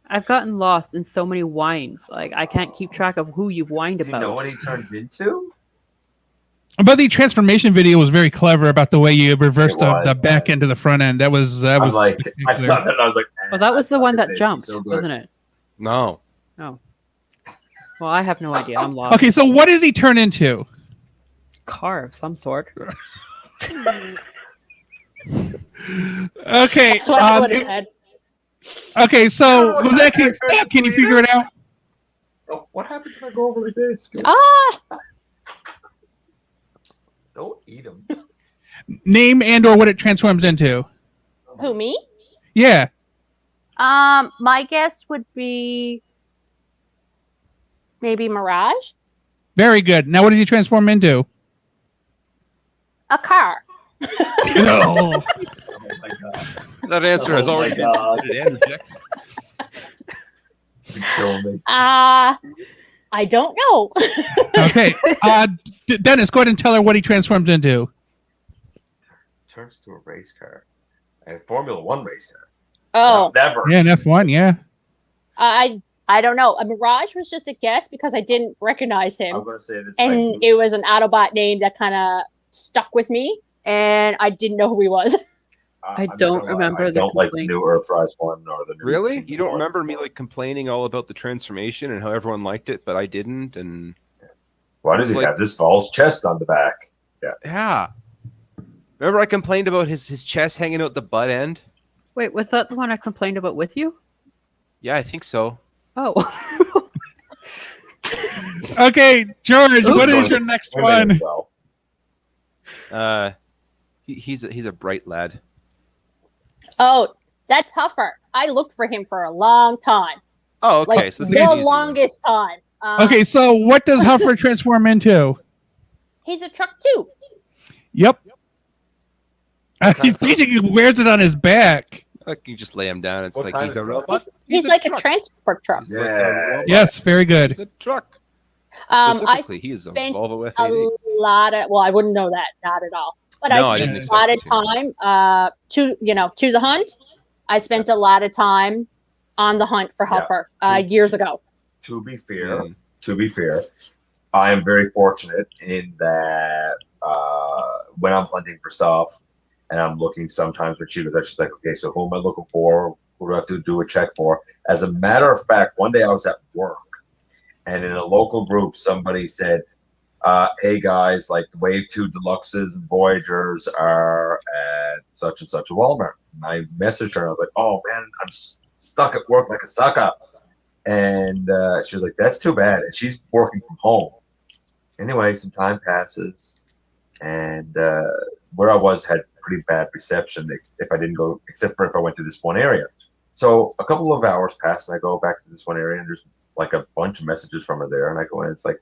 I've gotten lost in so many whines. Like I can't keep track of who you've whined Do you know about. what he turns into? But the transformation video was very clever about the way you reversed It was, the back end to the front end. That was I was like, I spectacular. saw that. And I was like, Well, that was the one that It's jumped, so good. wasn't it? No. No. Well, I have no idea. I'm lost. Okay, so what does he turn into? Car of some sort. Okay, That's what I would have said. okay. So was that, can you figure it out? Oh, what happens if I go over like this? Ah, Don't eat them. Name and or what it transforms into. who, me? Yeah. My guess would be maybe Mirage, Very good. Now, what does he transform into? a car. No. Oh my god. That answer has Oh my already been God. submitted and rejected. You're killing me. I don't know. Okay. Dennis, go ahead and tell her what he transforms into. Turns to a race car. A Formula 1 race car. Oh, Never. Yeah, an F1. Yeah. I don't know. A Mirage was just a guess because I didn't recognize him, I'm going to say this. and it was an Autobot name that kind of stuck with me, and I didn't know who he was. I I'm not don't gonna lie, remember I the don't like the complaint. new Earthrise one or the new. Really? Team You don't one. remember me like complaining all about the transformation and how everyone liked it, but I didn't? And Why does It's he like- have this false chest on the back? yeah. Remember I complained about his chest hanging out the butt end? Wait, was that the one I complained about with you? Yeah, I think so. Oh. Okay, George, what is Oops. your next We may as one? well. He's a bright lad. Oh, that's Huffer. I looked for him for a long time. Oh, okay. Like So the this is an easy one. longest time. Okay, so what does Huffer transform into? He's a truck too. Yep. He basically wears it on his back. Like you just lay him down. It's What like kind he's of a truck? robot. He's a like a truck. transport truck. He's like a Yeah. robot. Yes, very good. He's a truck. I Specifically, he is a spent Volvo a F80. lot of, well, I wouldn't know that, not at all. But No, I I spent didn't a lot of expect time to the hunt. I spent a lot of time on the hunt for Yeah. Huffer years ago. To be fair, Mm. I am very fortunate in that when I'm hunting for stuff and I'm looking sometimes when she goes out, she's like, okay, so who am I looking for? Who do I have to do a check for? As a matter of fact, one day I was at work and in a local group, somebody said, hey guys, like the Wave 2 Deluxes and Voyagers are at such and such a Walmart. And I messaged her and I was like, oh man, I'm stuck at work like a sucker. And she was like, that's too bad. And she's working from home. Anyway, some time passes and where I was had pretty bad reception if I didn't go, except for if I went to this one area. So a couple of hours pass and I go back to this one area and there's like a bunch of messages from her there. And I go in, it's like,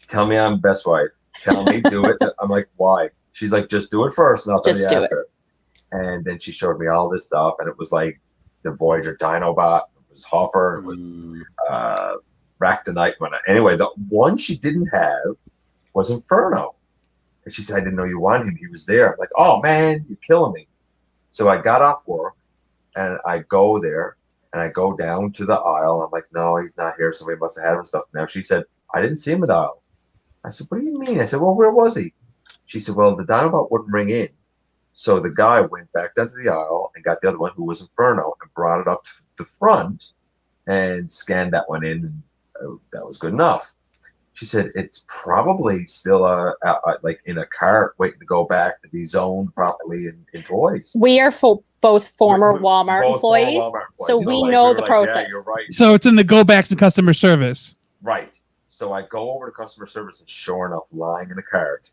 tell me I'm best wife. Tell me, do it. I'm like, why? She's like, just do it first and I'll tell you Just do it. after. And then she showed me all this stuff and it was like the Voyager Dinobot, it was Hoffer, it was Ractonite. Anyway, the one she didn't have was Inferno. And she said, I didn't know you wanted him. He was there. I'm like, oh man, you're killing me. So I got off work and I go there and I go down to the aisle. I'm like, no, he's not here. Somebody must have had him and stuff. Now she said, I didn't see him at the aisle. I said, what do you mean? I said, well, where was he? She said, well, the Dinobot wouldn't ring in. So the guy went back down to the aisle and got the other one who was Inferno and brought it up to the front and scanned that one in. And that was good enough. She said, it's probably still like in a cart waiting to go back to be zoned properly in toys. We are both former We- Walmart both former employees, Walmart so employees. we like, know were the like, process. Yeah, you're right. So it's in the go backs and customer service. Right. So I go over to customer service and sure enough, lying in the cart,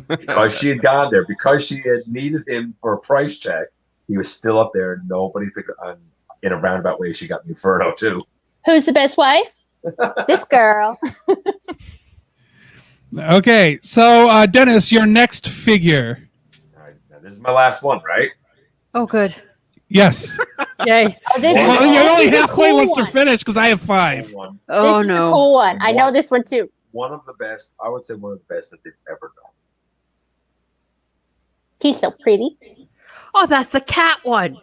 because she had gone there, because she had needed him for a price check, he was still up there. Nobody figured in a roundabout way, she got the Inferno too. Who's the best wife? This girl. Okay, so Dennis, your next figure. All right, now this is my last one, right? Oh, good. Yes. Yay. Oh, this Well, Well, is, you're this only is a halfway cool once one. they're finished because I have 5. One, Oh, This is a no. cool one. I know this one too. one of the best, I would say one of the best that they've ever done. He's so pretty. Oh, that's the cat one.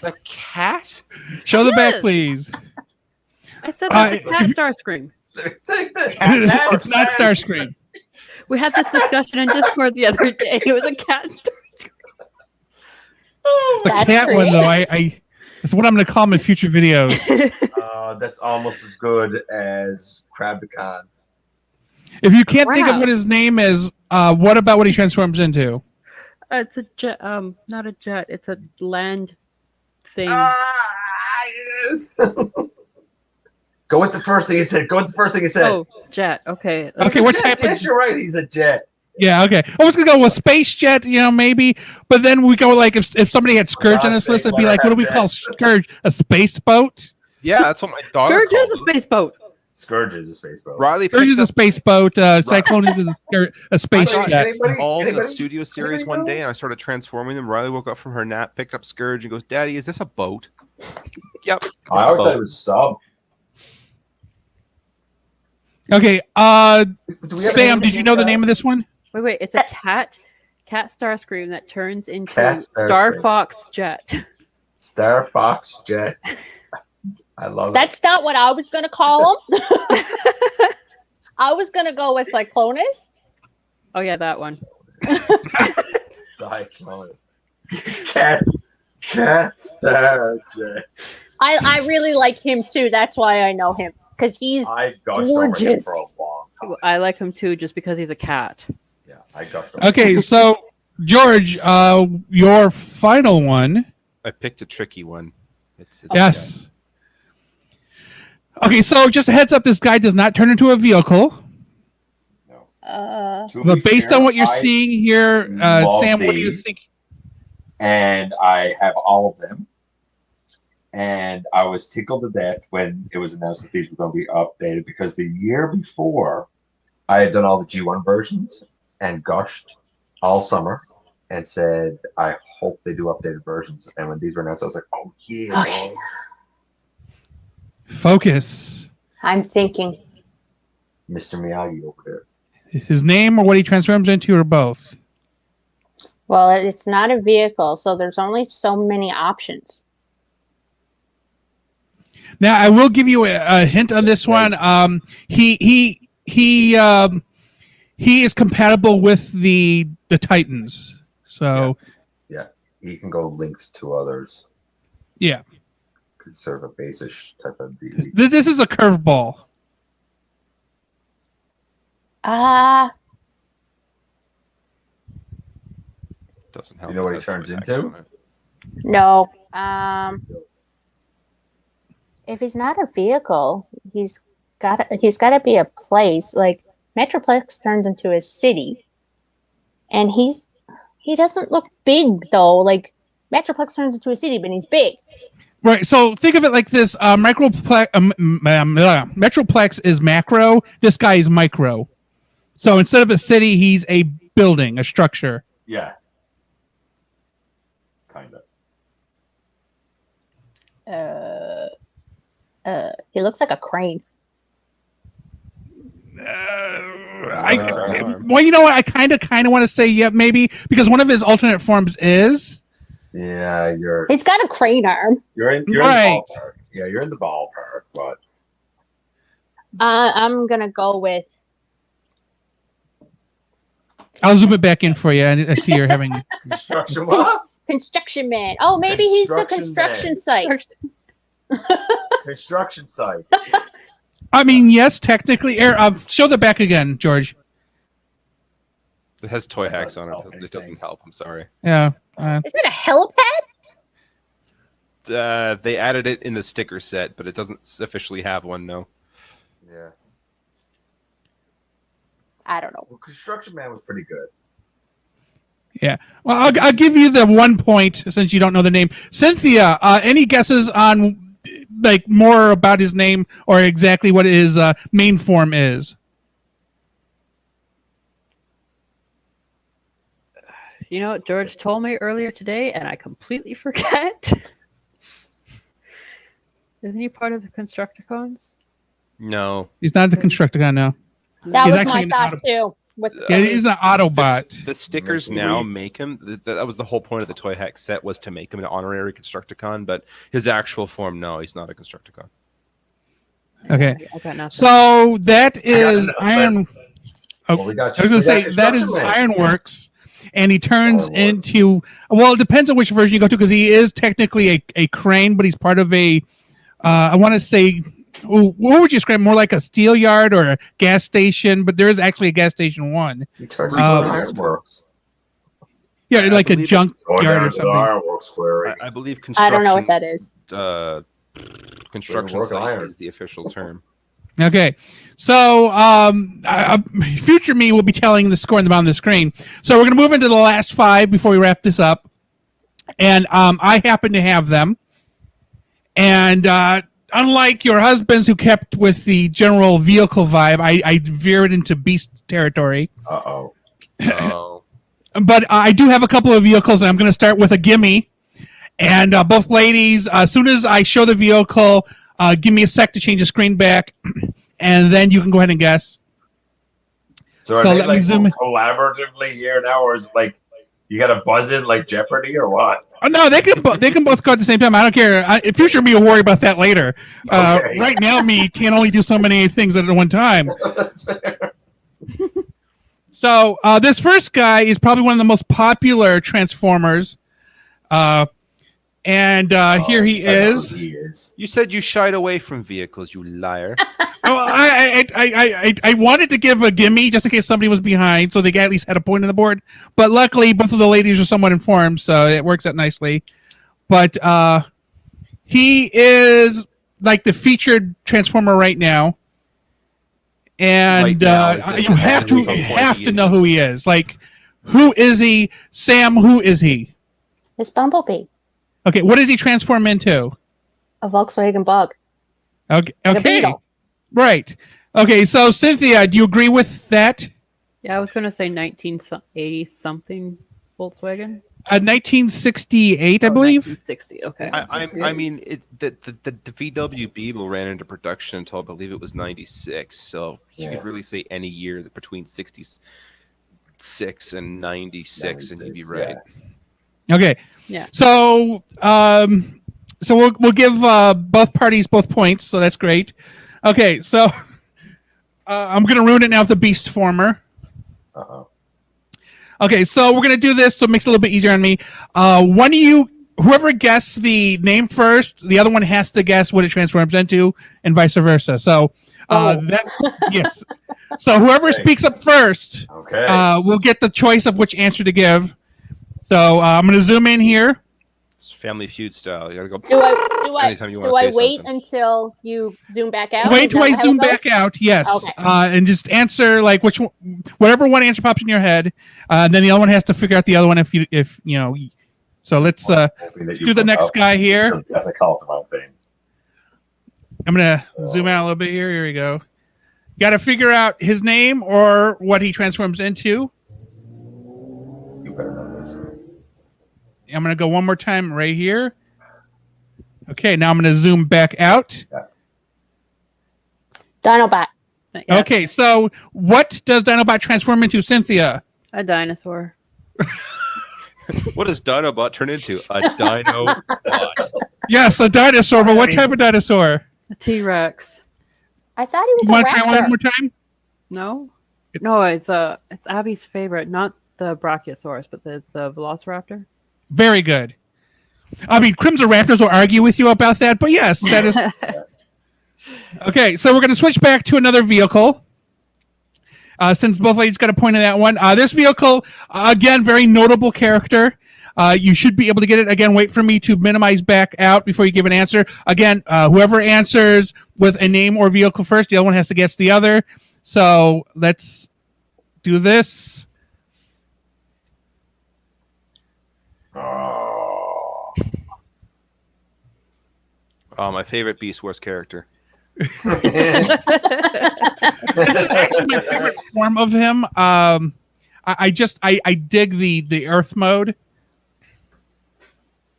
The cat? Show the back, Yes. please. I said that's a cat if- Starscream. Take that. It's not Starscream. We had this discussion in Discord the other day. It was a cat Starscream. The That's cat great. one, though, I that's what I'm going to call him in future videos. That's almost as good as Crab the Con. If you can't think of Crap. what his name is, what about what he transforms into? It's a jet. Not a jet. It's a land thing. Go with the first thing he said. Oh, jet. Okay. Okay, what type of? Yes, you're right. He's a jet. Yeah, okay. I was gonna go with space jet, maybe, but then we go like if somebody had Scourge on this list, it'd be like, what do we call Scourge? A space boat? Yeah, that's what my daughter Scourge is a called it. space boat. Scourge is a space boat. Riley Scourge picked is a up space boat. Cyclone is a space I jet. got all the Anybody? studio series Anybody one day know? and I started transforming them. Riley woke up from her nap, picked up Scourge, and goes, Daddy, is this a boat? Yep. I always thought Boat. it was sub. Okay, Do we have Sam, any did you know the name of this one? Wait. It's a cat Starscream that turns into Cat Star Starscream. Fox Jet. Star Fox Jet? I love That's not what I was going to call him. I was going to go with Cyclonus. Oh yeah, that one. Cyclone. Cat Star Jet. I really like him too. That's why I know him because he's I gushed over him gorgeous. for a long time. I like him too, just because he's a cat. Yeah, I gushed over him. Okay, so George, your final one. I picked a tricky one. It's Yes. Okay, so just a heads up, this guy does not turn into a vehicle. No. To But be based fair, on what you're I seeing here, love Sam, what do you these. think? And I have all of them. And I was tickled to death when it was announced that these were going to be updated because the year before, I had done all the G1 versions and gushed all summer and said, I hope they do updated versions. And when these were announced, I was like, oh, yeah. Okay. Focus. I'm thinking. Mr. Miyagi over there. His name or what he transforms into or both? Well, it's not a vehicle, so there's only so many options. Now, I will give you a hint on this one. He is compatible with the Titans. So Yeah. He can go linked to others. yeah, Sort of a basish type of DV. this is a curveball. Doesn't help. You know what he That's turns the into? accent. No. If he's not a vehicle, he's got to be a place. Like Metroplex turns into a city, and he doesn't look big though. Like Metroplex turns into a city, but he's big. Right. So think of it like this: Metroplex is macro. This guy is micro. So instead of a city, he's a building, a structure. Yeah. Kind of. He looks like a crane. Well, you know what? I kind of want to say yeah, maybe because one of his alternate forms is. Yeah, He's got a crane arm. you're in Right. the ballpark. Yeah, you're in the ballpark, but I'm gonna go with. I'll zoom it back in for you. I see you're having. construction what? Construction man. Oh, maybe he's the Construction construction site. Construction site. I mean, yes, technically. Show the back again, George. It has toy hacks on help it. It doesn't help. I'm sorry. Yeah. Is it a helipad? They added it in the sticker set, but it doesn't officially have one. No. Yeah. I don't know. Well, Construction Man was pretty good. Yeah. Well, I'll give you the 1 point since you don't know the name. Cynthia, any guesses on like more about his name or exactly what his main form is? You know, George told me earlier today, and I completely forget. Isn't he part of the Constructicons? No. He's not the Constructicon now. That He's was actually my an thought too. With Yeah, he's an Autobot. The stickers now make him. That was the whole point of the toy hack set, was to make him an honorary Constructicon. But his actual form, no, he's not a Constructicon. Okay. I got nothing. So that is nothing. Iron. Oh, Well, we got I was going to say that is Construction Man. Ironworks, and he turns Oh, into. Well, it depends on which version you go to because he is technically a crane, but he's part of a. I want to say. What would you describe? More like a steel yard or a gas station, but there is actually a gas station one. He turns into into an Ironworks. Yeah, I like a believe junk Going yard down or to the something. Ironworks Square. I believe I construction. don't know what that is. Construction Work site iron. is the official term. Okay, so future me will be telling the score on the bottom of the screen. So we're going to move into the last 5 before we wrap this up, and I happen to have them. And unlike your husbands who kept with the general vehicle vibe, I veered into beast territory. Uh-oh. Oh. But I do have a couple of vehicles, and I'm going to start with a gimme. And both ladies, as soon as I show the vehicle, give me a sec to change the screen back, and then you can go ahead and guess. So are So they let me like zoom in. collaboratively here now, or is it like you got to buzz in like Jeopardy or what? Oh, no, they can both go at the same time. I don't care. Future me will worry about that later. Okay. Right now, me can only do so many things at one time. So this first guy is probably one of the most popular Transformers. Here he I know is. who he is. You said you shied away from vehicles, you liar. I wanted to give a gimme just in case somebody was behind, so they at least had a point on the board. But luckily, both of the ladies are somewhat informed, so it works out nicely. But he is like the featured Transformer right now, and Right now, you have to know who he is. Like, who is he, Sam? Who is he? It's Bumblebee, Okay, what does he transform into? a Volkswagen Bug. Okay, Like a okay, beetle. right. Okay, so Cynthia, do you agree with that? Yeah, I was going to say 1980 something Volkswagen. 1968, I believe. 1960. Okay. I mean, the VW Beetle ran into production until I believe it was 96. So you Yeah. could really say any year between 66 and 96, and you'd be 96, right. Okay. Yeah. So, we'll give both parties both points. So that's great. Okay. So, I'm gonna ruin it now with the Beast Former. Uh-oh. Okay. So we're gonna do this so it makes it a little bit easier on me. One of you, whoever guesses the name first, the other one has to guess what it transforms into, and vice versa. So, yes. So whoever speaks up first, Okay. will get the choice of which answer to give. So I'm going to zoom in here. It's Family Feud style. You gotta go. Do Anytime you wanna I say wait something. until you zoom back out? Wait Is till that I how it zoom goes? back out. Yes. Okay. And just answer like whatever one answer pops in your head. And then the other one has to figure out the other one if you know. So let's Hoping that you do the put next up- guy here. That's a call to my thing. I'm going to zoom out a little bit here. Here we go. Got to figure out his name or what he transforms into. You better know this. I'm going to go one more time right here. Okay, now I'm going to zoom back out. Dinobot. Not yet. Okay, so what does Dinobot transform into, Cynthia? A dinosaur. What does Dinobot turn into? A Dinobot. Yes, a dinosaur, but what type of dinosaur? A T-Rex. I thought he was You a want to try one raptor. more time? No. No, it's Abby's favorite, not the Brachiosaurus, but it's the Velociraptor. Very good. I mean, Crimson Raptors will argue with you about that, but yes, that is... Okay, so we're going to switch back to another vehicle. Since both ladies got a point on that one. This vehicle, again, very notable character. You should be able to get it. Again, wait for me to minimize back out before you give an answer. Again, whoever answers with a name or vehicle first, the other one has to guess the other. So let's do this. Oh. Oh, my favorite Beast Wars character. This is actually my favorite form of him. I dig the Earth mode.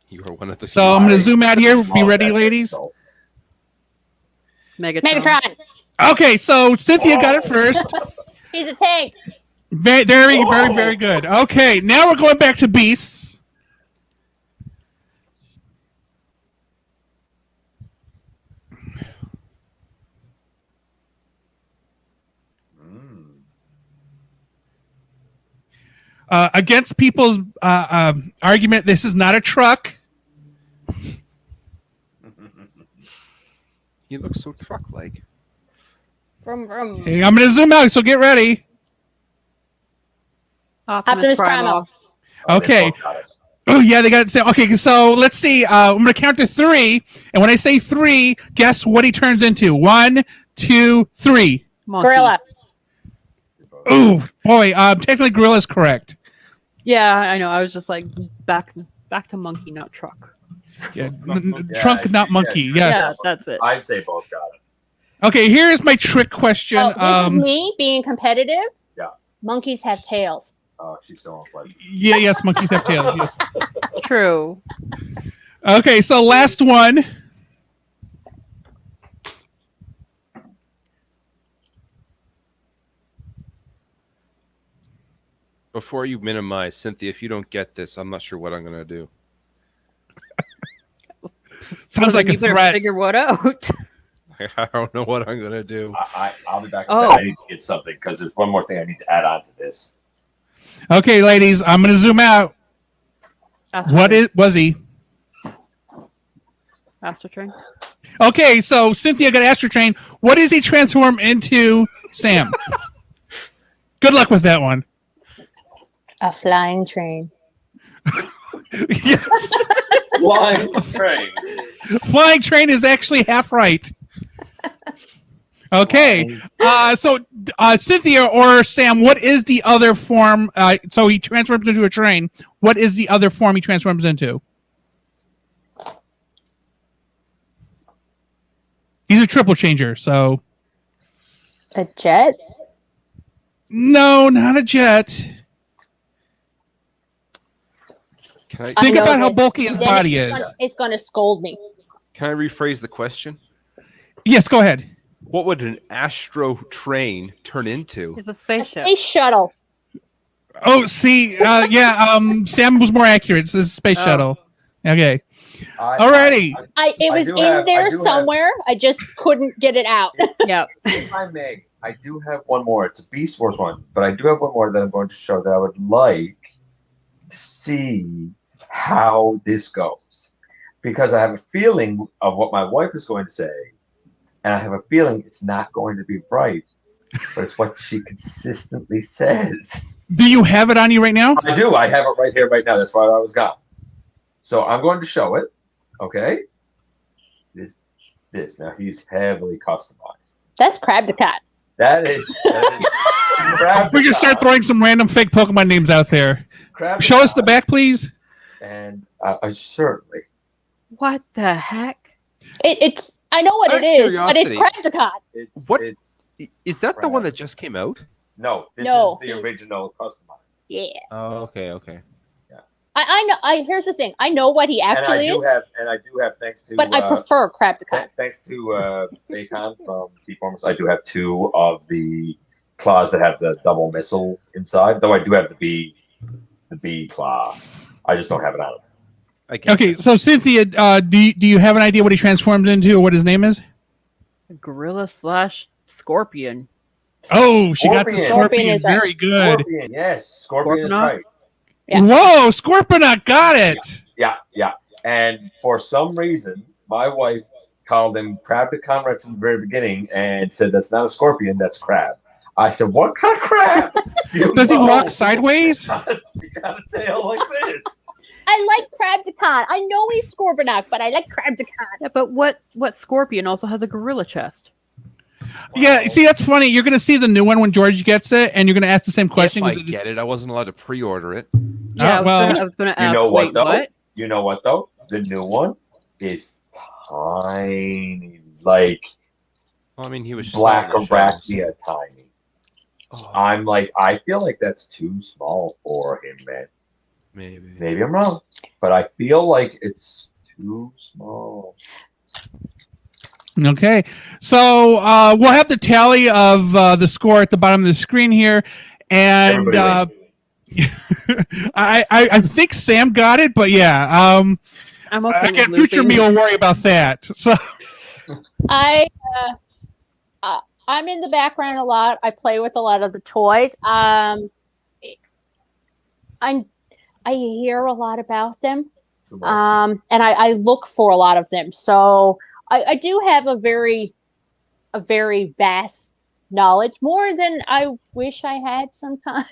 You are one of the. So I'm going to zoom out here. Be ready, ladies. Megatron. Megatron. Okay, so Cynthia got it first. He's a tank. Very, very good. Okay, now we're going back to beasts. Against people's argument, this is not a truck. He looks so truck-like. Vroom, vroom. Okay, I'm going to zoom out, so get ready. Optimus Primal. Okay. Oh, yeah, they got it. Okay, so let's see. I'm going to count to 3, and when I say 3, guess what he turns into. 1, 2, 3. Monkey. Gorilla. Ooh, boy, technically gorilla is correct. Yeah, I know. I was just like back to monkey, not truck. Yeah, trunk, not monkey. Yes. Yeah, that's it. I'd say both got it. Okay, here's my trick question. Oh, this is me being competitive. Yeah. Monkeys have tails. Oh, she's so unpleasant. Yeah, yes, monkeys have tails. Yes. True. Okay, so last one. Before you minimize, Cynthia, if you don't get this, I'm not sure what I'm going to do. Sounds like a you better threat. figure what out. I don't know what I'm gonna do. I'll be back in a Oh. second. I need to get something because there's one more thing I need to add on to this. Okay, ladies, I'm going to zoom out. Was he? Astro Train? Okay, so Cynthia got Astro Train. What does he transform into, Sam? Good luck with that one. A flying train. Yes. Flying train. Flying train is actually half right. Okay. So Cynthia or Sam, what is the other form? So he transforms into a train. What is the other form he transforms into? He's a triple changer, so... A jet? No, not a jet. Can I Think know about how this. bulky his Then body it's is. It's going to scold me. can I rephrase the question? Yes, go ahead. What would an astro train turn into? It's a A spaceship. space shuttle. Oh, see, Sam was more accurate. It's a space Oh. shuttle. Okay. I- Alrighty. It I was do in have- I there do have- somewhere. I just couldn't get it out. Yep. If I may, I do have one more. It's a Beast Wars one, but I do have one more that I'm going to show that I would like to see how this goes. Because I have a feeling of what my wife is going to say, and I have a feeling it's not going to be right, but it's what she consistently says. Do you have it on you right now? I do. I have it right here, right now. That's why I was gone. So I'm going to show it. Okay. This. Now he's heavily customized. That's Crabdicot. That is Crabdicot. We can start throwing some random fake Pokemon names out there. Crabdicot. Show us the back, please. And I certainly. What the heck? It's. I know what Out it of is, but it's curiosity. Crabdicot. It's What? It's Is that the one that just came out? no. This No, is the it's- original customized. Yeah. Oh, okay. I know. Here's the thing. I know what he actually is, And I do have thanks to. but I prefer Crabdicot. Thanks to Bacon from T-Formers, I do have 2 of the claws that have the double missile inside. Though I do have the B claw. I just don't have it on him. I get Okay, that. so Cynthia, do you have an idea what he transforms into or what his name is? Gorilla / scorpion. Oh, she got the Scorpion. scorpion. Scorpion is right. Very good. Scorpion, yes, Scorpion is Scorponok? right. Yeah. Whoa, Scorponok got it. Yeah. And for some reason, my wife called him Crabdicon right from the very beginning and said that's not a scorpion, that's crab. I said, what kind of crab? Does he walk sideways? You got a tail like this. I like Crabdicot. I know he's Scorponok, but I like Crabdicot. Yeah, but what scorpion also has a gorilla chest? Yeah, see, that's funny. You're going to see the new one when George gets it, and you're going to ask the same question. If I 'cause get it, I wasn't allowed to pre-order it. Yeah, well- I was gonna ask. You know what, wait, though? what? You know what though? The new one is tiny, like Well, I mean, he was just black on the shelves. arachnia tiny. Oh, I'm like, I feel like that's too small for him, man. maybe. Maybe I'm wrong, but I feel like it's too small. Okay, so we'll have the tally of the score at the bottom of the screen here, and Everybody I think Sam got it, but yeah, I'm okay. again, with future losing. me will worry about that. So I'm in the background a lot. I play with a lot of the toys. I hear a lot about them. Too much. And I look for a lot of them. So I do have a very vast knowledge, more than I wish I had sometimes.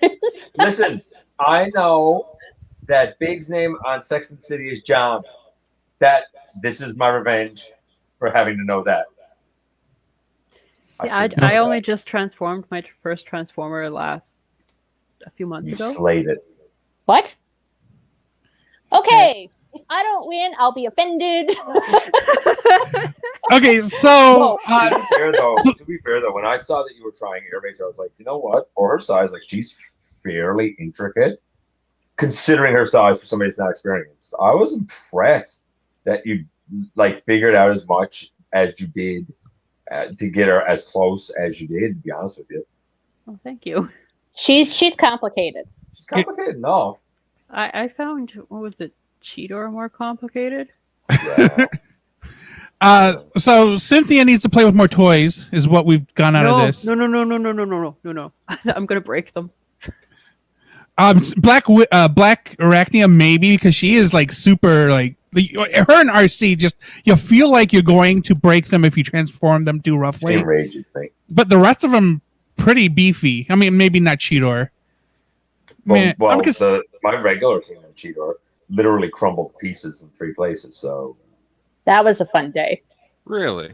Listen, I know that Big's name on Sex and the City is John. This is my revenge for having to know that. Yeah, should know I only that. just transformed my first transformer a few months You ago. slayed it. What? Okay. If I don't win, I'll be offended. okay, so To be fair though, when I saw that you were trying Airbase, I was like, you know what? For her size, like she's fairly intricate, considering her size for somebody that's not experienced. I was impressed that you like figured out as much as you did to get her as close as you did. To be honest with you, Oh, thank you. She's complicated. she's complicated enough. I found, what was it, Cheetor more complicated? Yeah. So Cynthia needs to play with more toys, is what we've gone out of this. No. I'm gonna break them. Black Arachnia maybe because she is like super like her and RC just you feel like you're going to break them if you transform them too roughly. She rages me. But the rest of them pretty beefy. I mean, maybe not Cheetor. Well, I'm just- my regular King and Cheetor literally crumbled to pieces in 3 places. So That was a fun day. Really?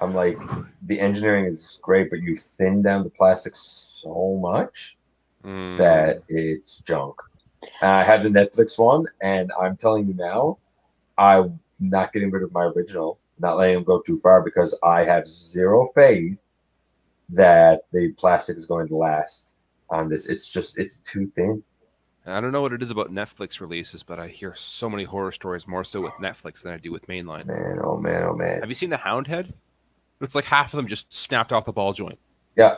I'm like, the engineering is great, but you thin down the plastic so much that it's junk. I have the Netflix one, and I'm telling you now, I'm not getting rid of my original, not letting them go too far because I have zero faith that the plastic is going to last on this. It's too thin. I don't know what it is about Netflix releases, but I hear so many horror stories more so with Netflix than I do with mainline. Man, oh man, oh man. Have you seen the Hound Head? It's like half of them just snapped off the ball joint. Yeah.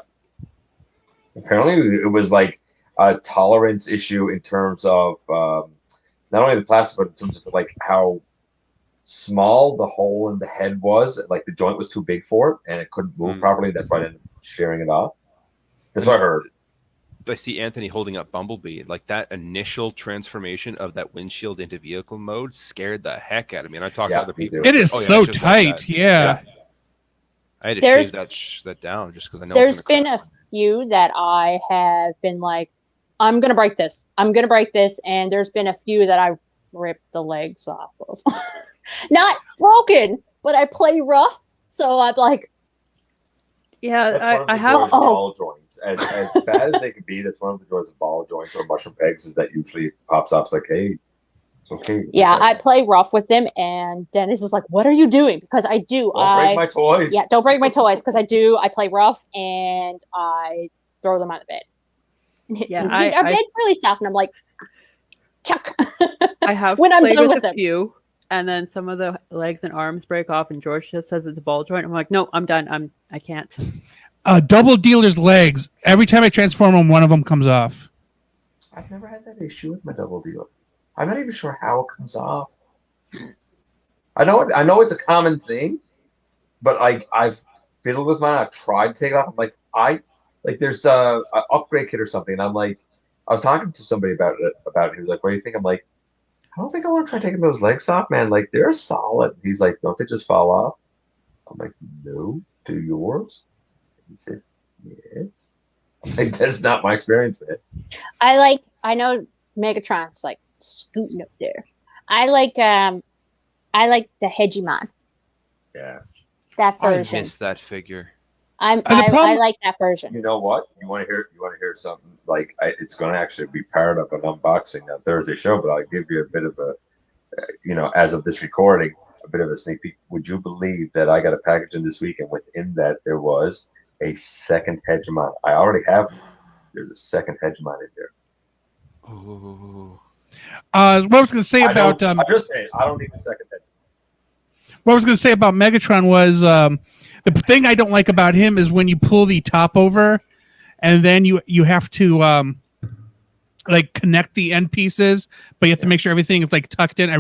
Apparently, it was like a tolerance issue in terms of not only the plastic, but in terms of like how small the hole in the head was. Like the joint was too big for it, and it couldn't move properly. That's why I ended up shearing it off. That's what I heard. I see Anthony holding up Bumblebee. Like that initial transformation of that windshield into vehicle mode scared the heck out of me. And I talked to other people. do. It is Oh, yeah, so it's just like tight. that. Yeah. I had to There's- shave that down just because I know There's it's gonna been a few that I have been like, I'm gonna break this. I'm gonna break this, and there's been a few that I ripped the legs off of. Not broken, but I play rough, so I'm like, Yeah, That's one of the I have. joys of ball joints. As bad as they can be, that's one of the joys of ball joints or mushroom pegs is that usually pops off. It's like, hey, it's okay. yeah, I play rough with them, and Dennis is like, "What are you doing?" Because I do. Don't break my toys. Yeah, don't break my toys because I do. I play rough and I throw them on the bed. Yeah, And I- our bed's really soft, and I'm like, chuck. I have When I'm played done with with a them. few, and then some of the legs and arms break off, and George just says it's a ball joint. I'm like, no, I'm done. I can't. Double dealer's legs. Every time I transform them, one of them comes off. I've never had that issue with my double dealer. I'm not even sure how it comes off. I know it's a common thing, but I've fiddled with mine. I've tried to take it off. I'm like, there's a upgrade kit or something, and I'm like, I was talking to somebody about it. He was like, "What do you think?" I'm like, "I don't think I want to try taking those legs off, man. Like they're solid." He's like, "Don't they just fall off?" I'm like, "No, do yours?" He said, "Yes." I'm like, that's not my experience, man. I know Megatron's like scooting up there. I like the Hegemon. Yeah. That I version. miss that figure. I problem- like that version. You know what? You want to hear something like it's going to actually be part of an unboxing on Thursday show, but I'll give you a bit of a, as of this recording, a bit of a sneak peek. Would you believe that I got a package in this week, and within that there was a second Hegemon? I already have. There's a second Hegemon in there. Oh, What I was going to say about I'm just saying, I don't need a second Hegemon. what I was going to say about Megatron was the thing I don't like about him is when you pull the top over, and then you have to like connect the end pieces, but you have to make sure everything is like tucked in.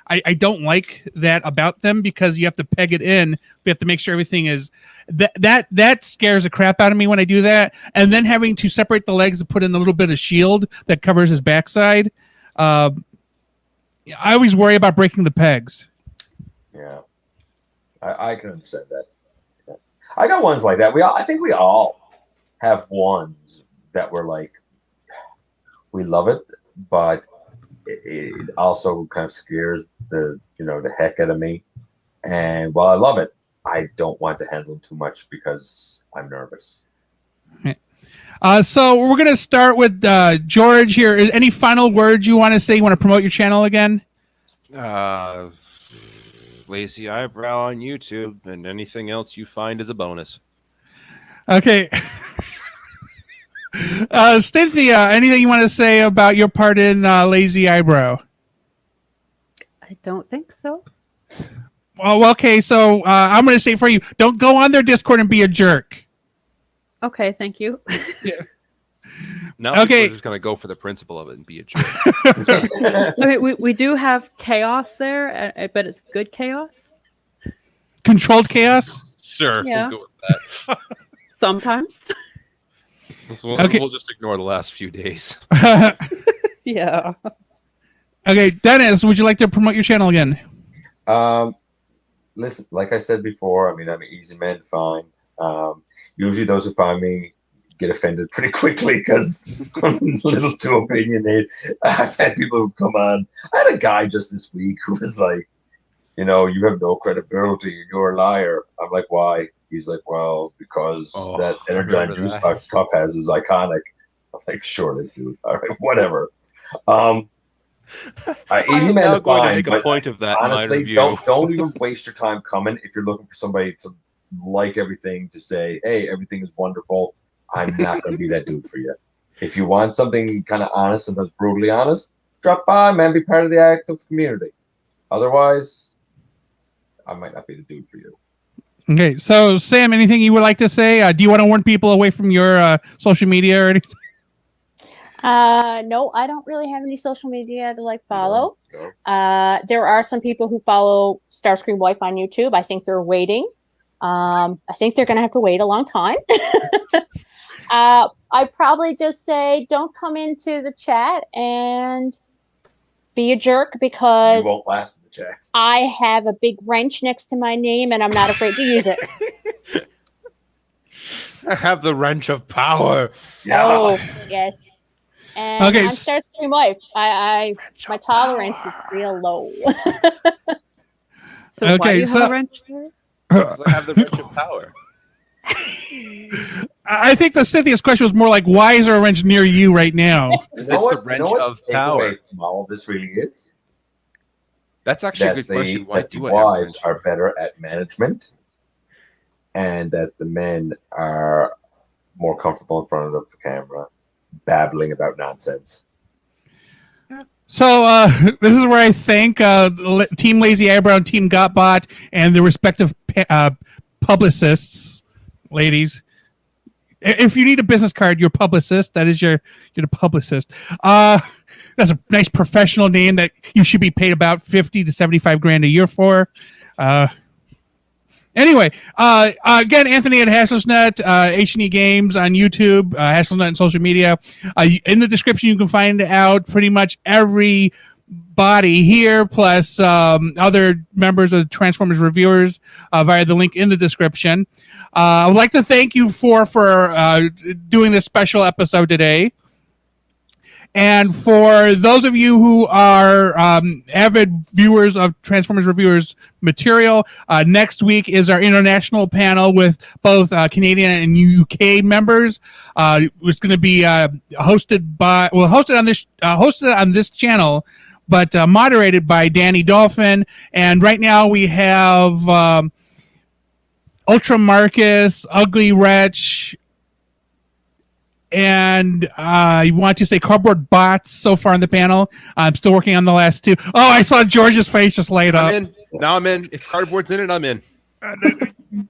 I don't like that about them because you have to peg it in. But you have to make sure everything is that scares the crap out of me when I do that. And then having to separate the legs to put in a little bit of shield that covers his backside. I always worry about breaking the pegs. Yeah, I can understand that. Yeah. I got ones like that. I think we all have ones that we're like, we love it, but it also kind of scares the heck out of me. And while I love it, I don't want to handle them too much because I'm nervous. So we're going to start with George here. Any final words you want to say? You want to promote your channel again? Lazy Eyebrow on YouTube, and anything else you find is a bonus. Okay. Cynthia, anything you want to say about your part in Lazy Eyebrow? I don't think so. Well, okay, so I'm going to say for you, don't go on their Discord and be a jerk. Okay, thank you. Now people Okay. are just gonna go for the principle of it and be a jerk. I mean, we do have chaos there, but it's good chaos Controlled chaos. Sure, Yeah. we'll go with that. sometimes. Okay. We'll just ignore the last few days. Yeah. Okay, Dennis, would you like to promote your channel again? Listen, like I said before, I mean, I'm an easy man to find. Usually those who find me get offended pretty quickly because I'm a little too opinionated. I've had people who come on. I had a guy just this week who was like, you have no credibility. You're a liar. I'm like, why? He's like, well, because that I Energine remember Juice that. Box cup has is iconic. I'm like, sure, this dude. All right, whatever. Easy I'm man now to going to find, make a but point of that in my honestly, review. don't even waste your time coming if you're looking for somebody to like everything, to say, hey, everything is wonderful. I'm not going to be that dude for you. If you want something kind of honest and that's brutally honest, drop by, man. Be part of the active community. Otherwise, I might not be the dude for you. Okay, so Sam, anything you would like to say? Do you want to warn people away from your social media or anything? No, I don't really have any social media to follow. No. There are some people who follow Starscream Wife on YouTube. I think they're waiting. I think they're gonna have to wait a long time. I'd probably just say don't come into the chat and be a jerk You because won't last in the chat. I have a big wrench next to my name and I'm not afraid to use it. I have the wrench of power. Yeah. Oh, yes. And Okay, on Starscream Wife, my tolerance is real low. So why Okay, do you so- have a wrench there? Because I have the wrench of power. I think the Cynthia's question was more like, why is there a wrench near you right now? Because it's the wrench of power. Takeaway from all of this really is That's actually a that good question. Why that the do I have a wives wrench? are better at management, and that the men are more comfortable in front of the camera, babbling about nonsense. So this is where I thank Team Lazy Eyebrow and Team GotBot and the respective publicists, ladies. If you need a business card, you're a publicist. That is you're the publicist. That's a nice professional name that you should be paid about 50 to 75 grand a year for. Anyway, again, Anthony at Hasselsnet, H&E Games on YouTube, Hasselsnet and social media. In the description, you can find out pretty much everybody here, plus other members of Transformers Reviewers via the link in the description. I would like to thank you for doing this special episode today. And for those of you who are avid viewers of Transformers Reviewers material, next week is our international panel with both Canadian and UK members. It's going to be hosted on this channel, but moderated by Danny Dolphin. And right now we have Ultra Marcus, Ugly Wretch, and I want to say Cardboard Bots so far on the panel. I'm still working on the last two. Oh, I saw George's face just light up. I'm in. Now I'm in. If cardboard's in it, I'm in.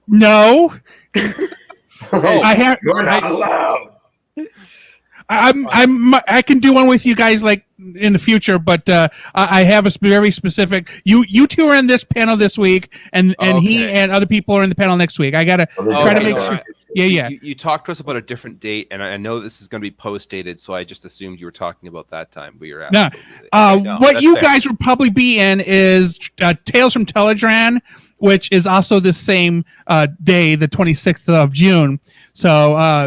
No. Oh, I have. You're not allowed. I can do one with you guys like in the future, but I have a very specific. You two are in this panel this week, and he Okay. and other people are in the panel next week. I gotta try to make all sure. right. Yeah. You talked to us about a different date, and I know this is going to be post-dated, so I just assumed you were talking about that time. But you're No. What that's you fair. guys would probably be in is Tales from Teledran, which is also the same day, the 26th of June. So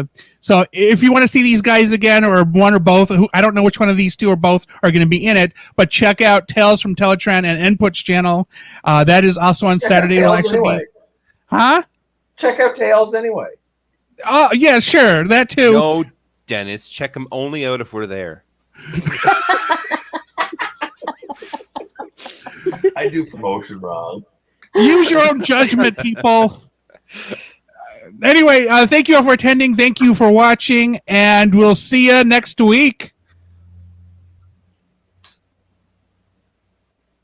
if you want to see these guys again, or one or both, I don't know which one of these two or both are going to be in it, but check out Tales from Teletran and Inputs channel. That is also on Saturday. It'll actually be. Huh? Check out Tails anyway. Oh, yeah, sure. That too. No, Dennis. Check them only out if we're there. I do promotion wrong. Use your own judgment, people. Anyway, thank you all for attending. Thank you for watching, and we'll see you next week.